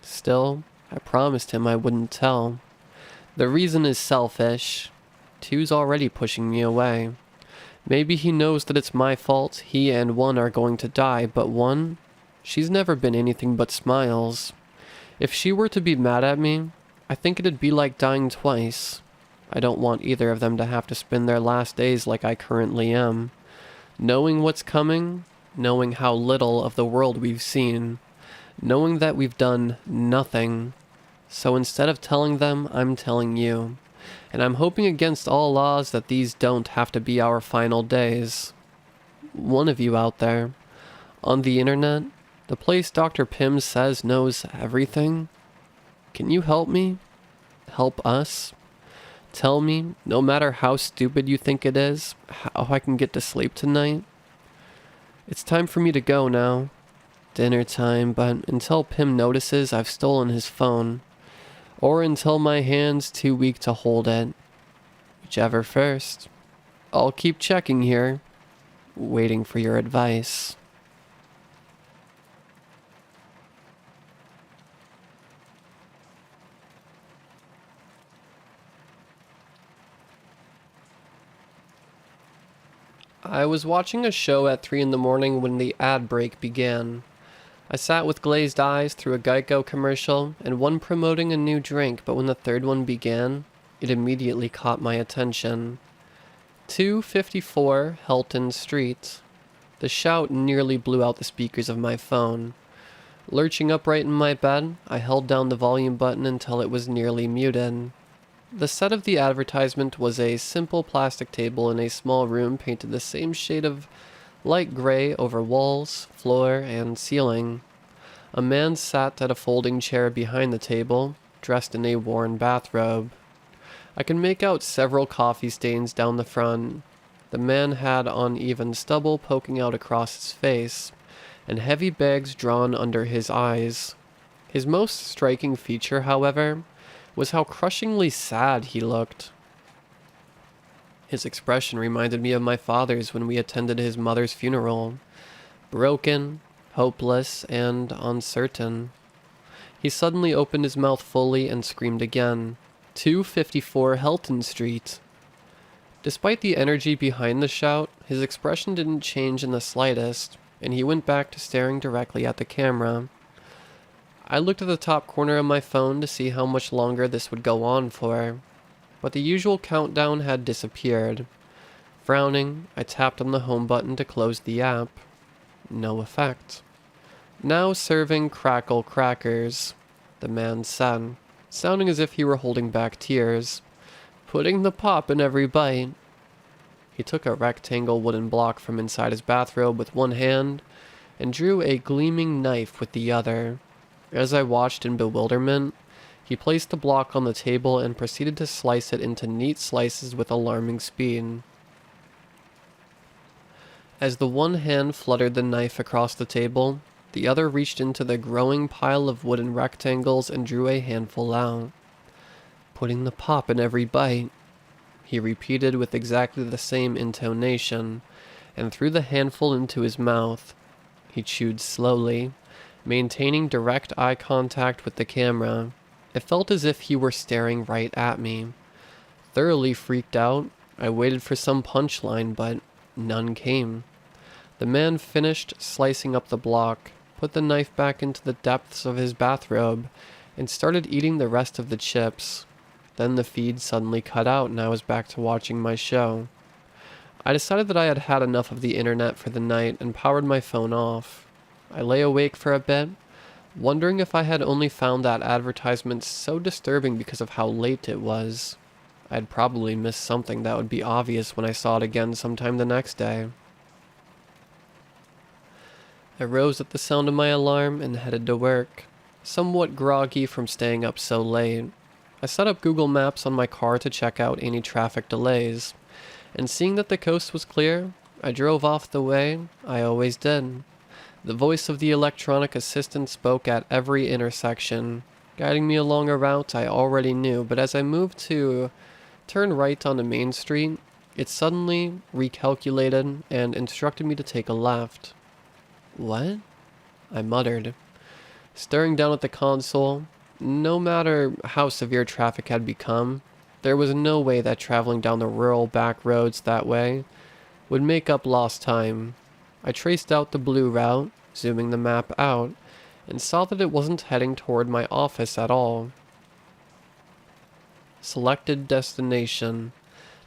Still, I promised him I wouldn't tell. The reason is selfish. 2's already pushing me away. Maybe he knows that it's my fault he and 1 are going to die, but 1, she's never been anything but smiles. If she were to be mad at me, I think it'd be like dying twice. I don't want either of them to have to spend their last days like I currently am. Knowing what's coming, knowing how little of the world we've seen, knowing that we've done nothing. So instead of telling them, I'm telling you. And I'm hoping against all odds that these don't have to be our final days. One of you out there, on the internet, the place Dr. Pym says knows everything, can you help me? Help us? Tell me, no matter how stupid you think it is, how I can get to sleep tonight? It's time for me to go now. Dinner time, but until Pym notices I've stolen his phone. Or until my hand's too weak to hold it. Whichever first. I'll keep checking here, waiting for your advice. I was watching a show at 3 in the morning when the ad break began. I sat with glazed eyes through a Geico commercial and one promoting a new drink, but when the third one began, it immediately caught my attention. 254 Helton Street. The shout nearly blew out the speakers of my phone. Lurching upright in my bed, I held down the volume button until it was nearly muted. The set of the advertisement was a simple plastic table in a small room painted the same shade of light gray over walls, floor, and ceiling. A man sat at a folding chair behind the table, dressed in a worn bathrobe. I could make out several coffee stains down the front. The man had uneven stubble poking out across his face, and heavy bags drawn under his eyes. His most striking feature, however, was how crushingly sad he looked. His expression reminded me of my father's when we attended his mother's funeral. Broken, hopeless, and uncertain. He suddenly opened his mouth fully and screamed again. 254 Helton Street. Despite the energy behind the shout, his expression didn't change in the slightest, and he went back to staring directly at the camera. I looked at the top corner of my phone to see how much longer this would go on for, but the usual countdown had disappeared. Frowning, I tapped on the home button to close the app. No effect. Now serving crackle crackers. the man said, sounding as if he were holding back tears. "Putting the pop in every bite." He took a rectangle wooden block from inside his bathrobe with one hand and drew a gleaming knife with the other. As I watched in bewilderment, he placed the block on the table and proceeded to slice it into neat slices with alarming speed. As the one hand fluttered the knife across the table, the other reached into the growing pile of wooden rectangles and drew a handful out. "Putting the pop in every bite," he repeated with exactly the same intonation, and threw the handful into his mouth. He chewed slowly, maintaining direct eye contact with the camera. It felt as if he were staring right at me. Thoroughly freaked out, I waited for some punchline, but none came. The man finished slicing up the block, put the knife back into the depths of his bathrobe, and started eating the rest of the chips. Then the feed suddenly cut out and I was back to watching my show. I decided that I had had enough of the internet for the night and powered my phone off. I lay awake for a bit, wondering if I had only found that advertisement so disturbing because of how late it was. I'd probably missed something that would be obvious when I saw it again sometime the next day. I rose at the sound of my alarm and headed to work, somewhat groggy from staying up so late. I set up Google Maps on my car to check out any traffic delays, and seeing that the coast was clear, I drove off the way I always did. The voice of the electronic assistant spoke at every intersection, guiding me along a route I already knew, but as I moved to turn right onto Main Street, it suddenly recalculated and instructed me to take a left. "What?" I muttered. Staring down at the console, no matter how severe traffic had become, there was no way that traveling down the rural back roads that way would make up lost time. I traced out the blue route, zooming the map out, and saw that it wasn't heading toward my office at all. Selected destination,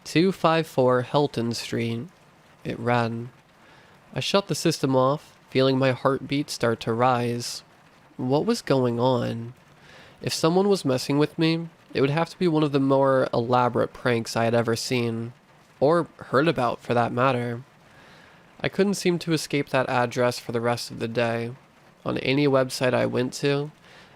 254 Helton Street, it read. I shut the system off, feeling my heartbeat start to rise. What was going on? If someone was messing with me, it would have to be one of the more elaborate pranks I had ever seen, or heard about for that matter. I couldn't seem to escape that address for the rest of the day. On any website I went to,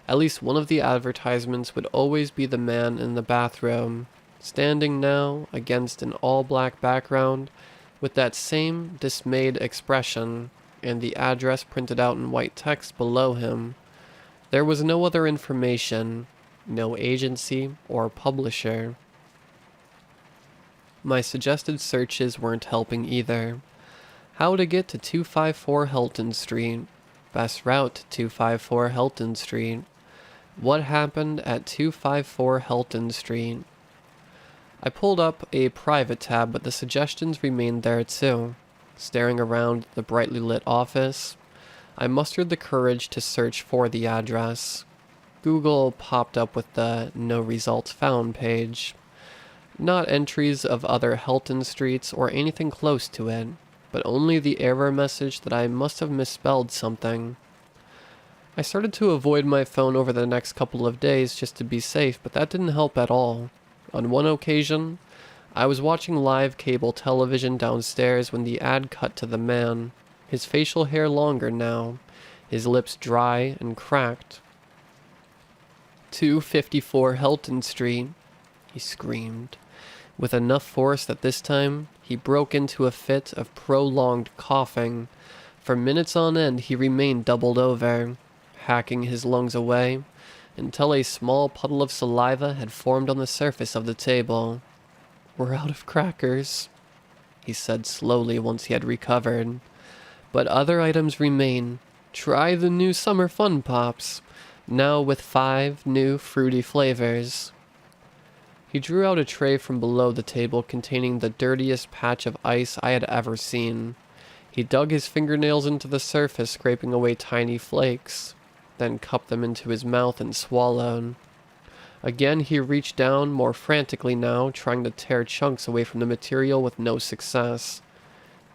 at least one of the advertisements would always be the man in the bathroom, standing now against an all-black background with that same dismayed expression, and the address printed out in white text below him. There was no other information, no agency or publisher. My suggested searches weren't helping either. How to get to 254 Helton Street? Best route to 254 Helton Street? What happened at 254 Helton Street? I pulled up a private tab, but the suggestions remained there too. Staring around the brightly lit office, I mustered the courage to search for the address. Google popped up with the No Results Found page. Not entries of other Helton streets or anything close to it, but only the error message that I must have misspelled something. I started to avoid my phone over the next couple of days just to be safe, but that didn't help at all. On one occasion, I was watching live cable television downstairs when the ad cut to the man, his facial hair longer now, his lips dry and cracked. 254 Helton Street, he screamed, with enough force that this time he broke into a fit of prolonged coughing. For minutes on end he remained doubled over, hacking his lungs away, until a small puddle of saliva had formed on the surface of the table. "We're out of crackers," he said slowly once he had recovered. "But other items remain. Try the new Summer Fun Pops, now with 5 new fruity flavors." He drew out a tray from below the table containing the dirtiest patch of ice I had ever seen. He dug his fingernails into the surface, scraping away tiny flakes, then cupped them into his mouth and swallowed. Again he reached down, more frantically now, trying to tear chunks away from the material with no success.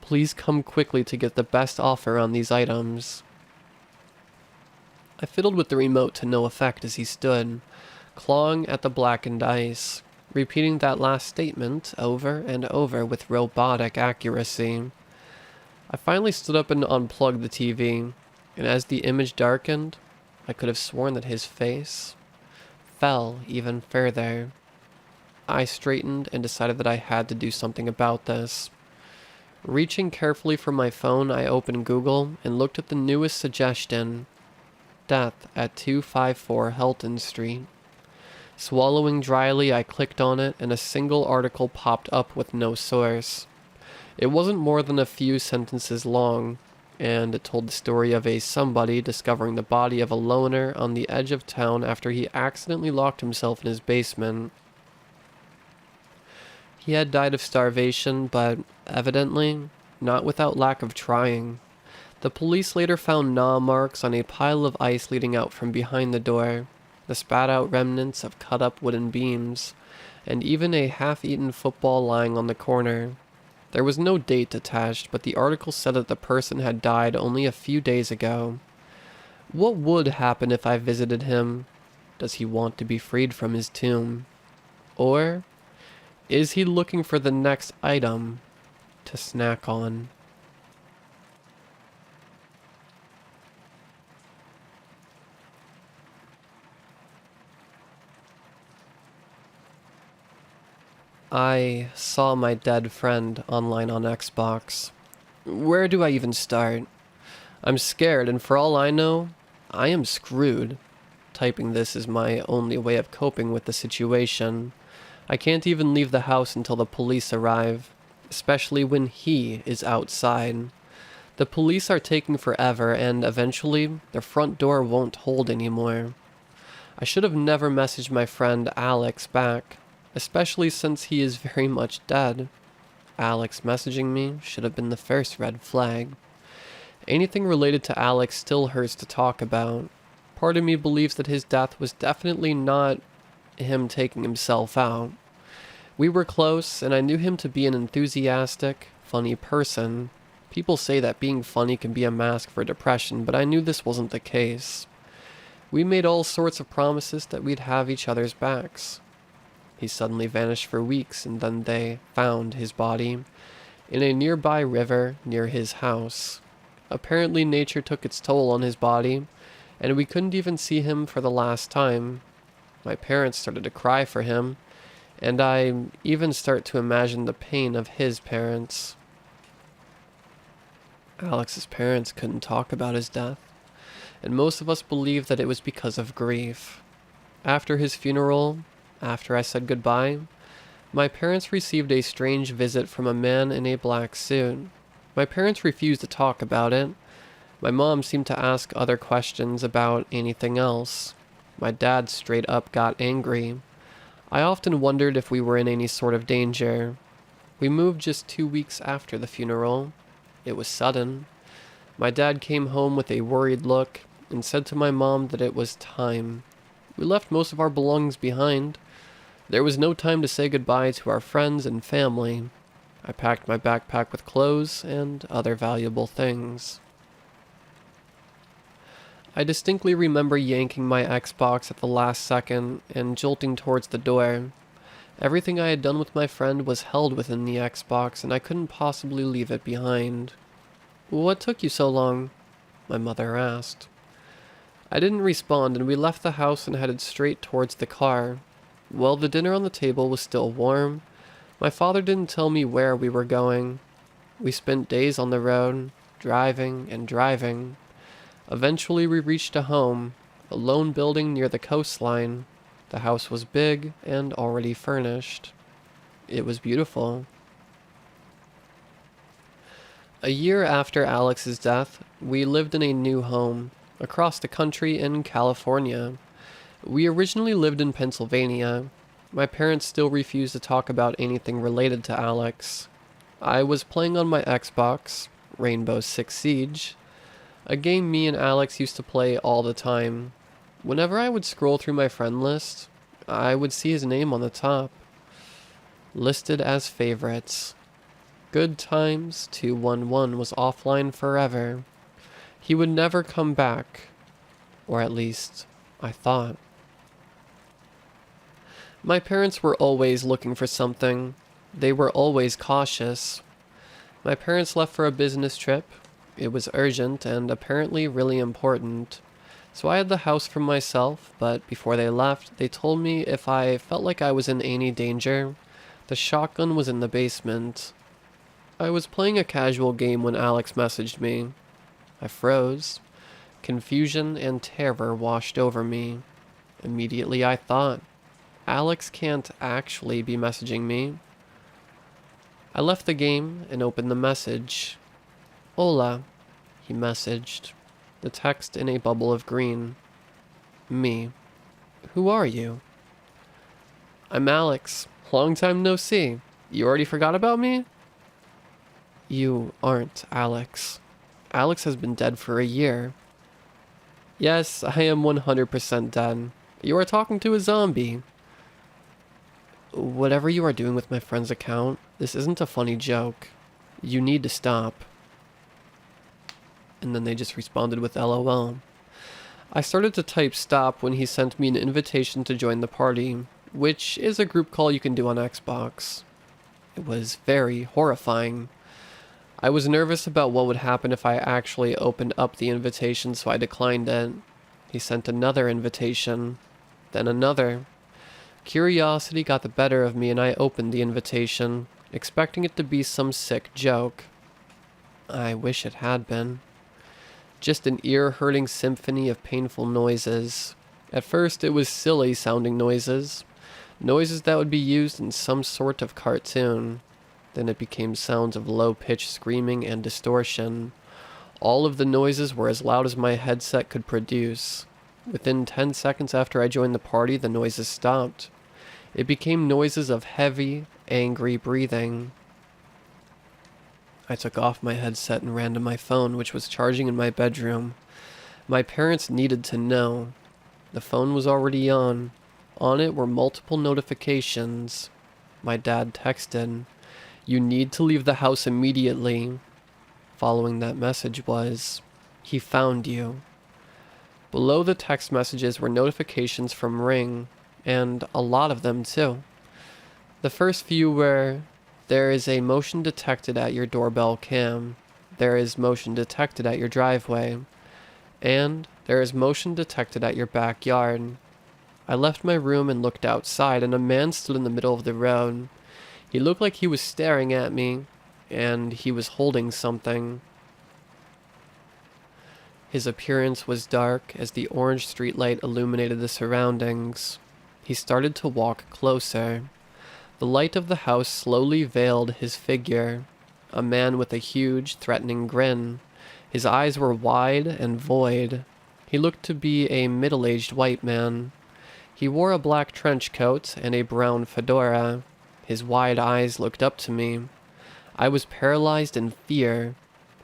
"Please come quickly to get the best offer on these items." I fiddled with the remote to no effect as he stood, clawing at the blackened ice, repeating that last statement over and over with robotic accuracy. I finally stood up and unplugged the TV, and as the image darkened, I could have sworn that his face fell even further. I straightened and decided that I had to do something about this. Reaching carefully for my phone, I opened Google and looked at the newest suggestion: death at 254 Helton Street. Swallowing dryly, I clicked on it, and a single article popped up with no source. It wasn't more than a few sentences long, and it told the story of a somebody discovering the body of a loner on the edge of town after he accidentally locked himself in his basement. He had died of starvation, but evidently not without lack of trying. The police later found gnaw marks on a pile of ice leading out from behind the door, the spat-out remnants of cut-up wooden beams, and even a half-eaten football lying on the corner. There was no date attached, but the article said that the person had died only a few days ago. What would happen if I visited him? Does he want to be freed from his tomb? Or is he looking for the next item to snack on? I saw my dead friend online on Xbox. Where do I even start? I'm scared, and for all I know, I am screwed. Typing this is my only way of coping with the situation. I can't even leave the house until the police arrive, especially when he is outside. The police are taking forever, and eventually, the front door won't hold anymore. I should have never messaged my friend Alex back, especially since he is very much dead. Alex messaging me should have been the first red flag. Anything related to Alex still hurts to talk about. Part of me believes that his death was definitely not him taking himself out. We were close, and I knew him to be an enthusiastic, funny person. People say that being funny can be a mask for depression, but I knew this wasn't the case. We made all sorts of promises that we'd have each other's backs. He suddenly vanished for weeks, and then they found his body in a nearby river near his house. Apparently nature took its toll on his body, and we couldn't even see him for the last time. My parents started to cry for him, and I even start to imagine the pain of his parents. Alex's parents couldn't talk about his death, and most of us believe that it was because of grief. After his funeral, after I said goodbye, my parents received a strange visit from a man in a black suit. My parents refused to talk about it. My mom seemed to ask other questions about anything else. My dad straight up got angry. I often wondered if we were in any sort of danger. We moved just 2 weeks after the funeral. It was sudden. My dad came home with a worried look and said to my mom that it was time. We left most of our belongings behind. There was no time to say goodbye to our friends and family. I packed my backpack with clothes and other valuable things. I distinctly remember yanking my Xbox at the last second and jolting towards the door. Everything I had done with my friend was held within the Xbox, and I couldn't possibly leave it behind. "What took you so long?" my mother asked. I didn't respond, and we left the house and headed straight towards the car. While the dinner on the table was still warm, my father didn't tell me where we were going. We spent days on the road, driving and driving. Eventually we reached a home, a lone building near the coastline. The house was big and already furnished. It was beautiful. A year after Alex's death, we lived in a new home, across the country in California. We originally lived in Pennsylvania. My parents still refused to talk about anything related to Alex. I was playing on my Xbox, Rainbow Six Siege, a game me and Alex used to play all the time. Whenever I would scroll through my friend list, I would see his name on the top, listed as favorites. Good Times 211 was offline forever. He would never come back. Or at least, I thought. My parents were always looking for something. They were always cautious. My parents left for a business trip. It was urgent and apparently really important. So I had the house for myself, but before they left, they told me if I felt like I was in any danger, the shotgun was in the basement. I was playing a casual game when Alex messaged me. I froze. Confusion and terror washed over me. Immediately I thought, Alex can't actually be messaging me. I left the game and opened the message. Hola, he messaged, the text in a bubble of green. Me. Who are you? I'm Alex. Long time no see. You already forgot about me? You aren't Alex. Alex has been dead for a year. Yes, I am 100% dead. You are talking to a zombie. Whatever you are doing with my friend's account, this isn't a funny joke. You need to stop. And then they just responded with LOL. I started to type stop when he sent me an invitation to join the party, which is a group call you can do on Xbox. It was very horrifying. I was nervous about what would happen if I actually opened up the invitation, so I declined it. He sent another invitation, then another. Curiosity got the better of me and I opened the invitation, expecting it to be some sick joke. I wish it had been. Just an ear-hurting symphony of painful noises. At first it was silly sounding noises. Noises that would be used in some sort of cartoon. Then it became sounds of low-pitched screaming and distortion. All of the noises were as loud as my headset could produce. Within 10 seconds after I joined the party, the noises stopped. It became noises of heavy, angry breathing. I took off my headset and ran to my phone, which was charging in my bedroom. My parents needed to know. The phone was already on. On it were multiple notifications. My dad texted, "You need to leave the house immediately." Following that message was, "He found you." Below the text messages were notifications from Ring, and a lot of them too. The first few were, "There is a motion detected at your doorbell cam. There is motion detected at your driveway. And there is motion detected at your backyard." I left my room and looked outside, and a man stood in the middle of the road. He looked like he was staring at me, and he was holding something. His appearance was dark as the orange streetlight illuminated the surroundings. He started to walk closer. The light of the house slowly veiled his figure, a man with a huge, threatening grin. His eyes were wide and void. He looked to be a middle-aged white man. He wore a black trench coat and a brown fedora. His wide eyes looked up to me. I was paralyzed in fear.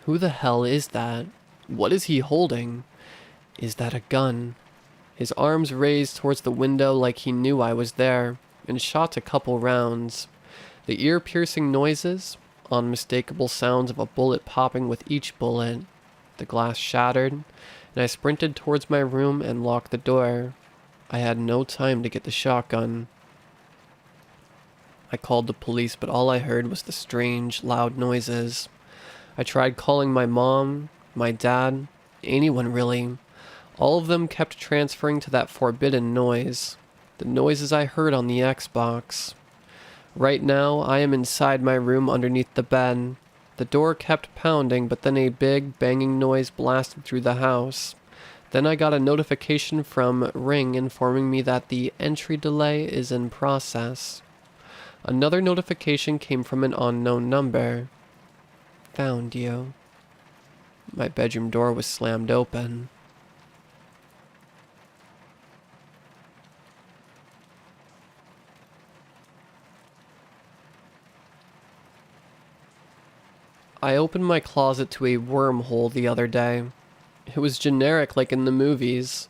Who the hell is that? What is he holding? Is that a gun? His arms raised towards the window like he knew I was there, and shot a couple rounds. The ear-piercing noises, unmistakable sounds of a bullet popping with each bullet. The glass shattered, and I sprinted towards my room and locked the door. I had no time to get the shotgun. I called the police, but all I heard was the strange, loud noises. I tried calling my mom, my dad, anyone really. All of them kept transferring to that forbidden noise. The noises I heard on the Xbox. Right now, I am inside my room underneath the bed. The door kept pounding, but then a big, banging noise blasted through the house. Then I got a notification from Ring informing me that the entry delay is in process. Another notification came from an unknown number. Found you. My bedroom door was slammed open. I opened my closet to a wormhole the other day. It was generic like in the movies.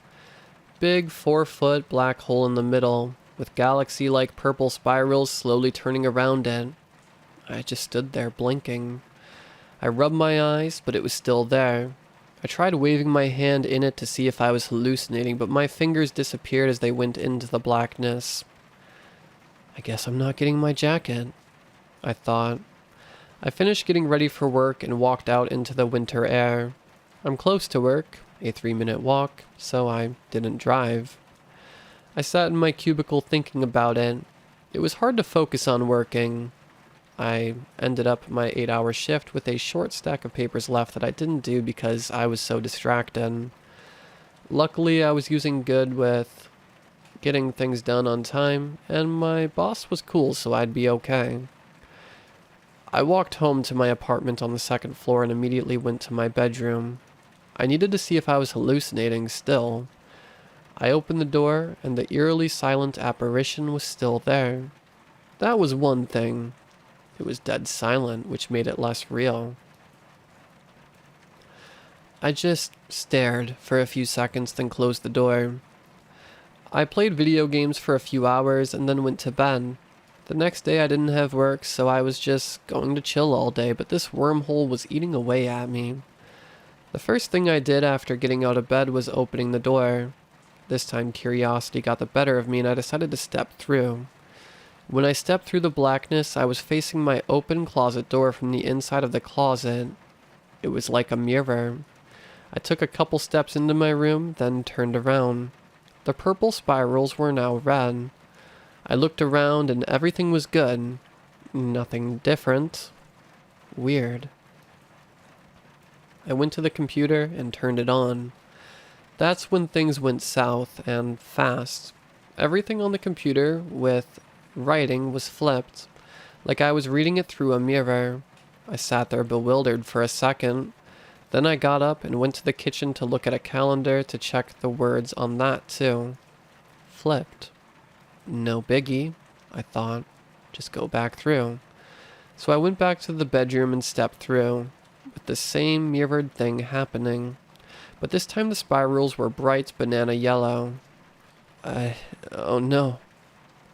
Big 4-foot black hole in the middle, with galaxy-like purple spirals slowly turning around it. I just stood there blinking. I rubbed my eyes, but it was still there. I tried waving my hand in it to see if I was hallucinating, but my fingers disappeared as they went into the blackness. I guess I'm not getting my jacket, I thought. I finished getting ready for work and walked out into the winter air. I'm close to work, a 3-minute walk, so I didn't drive. I sat in my cubicle thinking about it. It was hard to focus on working. I ended up my 8-hour shift with a short stack of papers left that I didn't do because I was so distracted. Luckily, I was good with getting things done on time, and my boss was cool, so I'd be okay. I walked home to my apartment on the 2nd floor and immediately went to my bedroom. I needed to see if I was hallucinating still. I opened the door, and the eerily silent apparition was still there. That was one thing. It was dead silent, which made it less real. I just stared for a few seconds, then closed the door. I played video games for a few hours and then went to bed. The next day I didn't have work, so I was just going to chill all day, but this wormhole was eating away at me. The first thing I did after getting out of bed was opening the door. This time curiosity got the better of me and I decided to step through. When I stepped through the blackness, I was facing my open closet door from the inside of the closet. It was like a mirror. I took a couple steps into my room, then turned around. The purple spirals were now red. I looked around and everything was good. Nothing different. Weird. I went to the computer and turned it on. That's when things went south, and fast. Everything on the computer with writing was flipped, like I was reading it through a mirror. I sat there bewildered for a second. Then I got up and went to the kitchen to look at a calendar to check the words on that too. Flipped. No biggie, I thought. Just go back through. So I went back to the bedroom and stepped through, with the same mirrored thing happening. But this time the spirals were bright banana yellow. Oh no,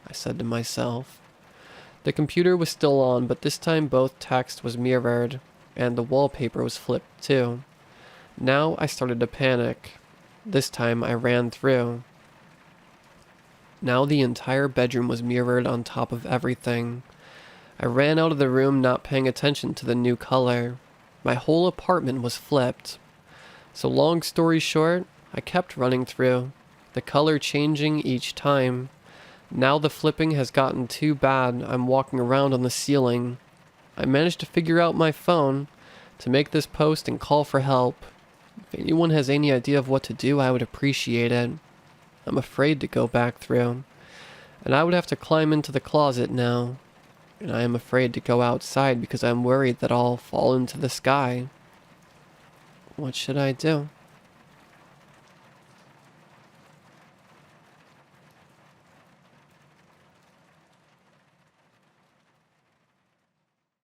I said to myself. The computer was still on, but this time both text was mirrored, and the wallpaper was flipped too. Now I started to panic. This time I ran through. Now the entire bedroom was mirrored on top of everything. I ran out of the room, not paying attention to the new color. My whole apartment was flipped. So long story short, I kept running through, the color changing each time. Now the flipping has gotten too bad, I'm walking around on the ceiling. I managed to figure out my phone to make this post and call for help. If anyone has any idea of what to do, I would appreciate it. I'm afraid to go back through, and I would have to climb into the closet now. And I am afraid to go outside because I'm worried that I'll fall into the sky. What should I do?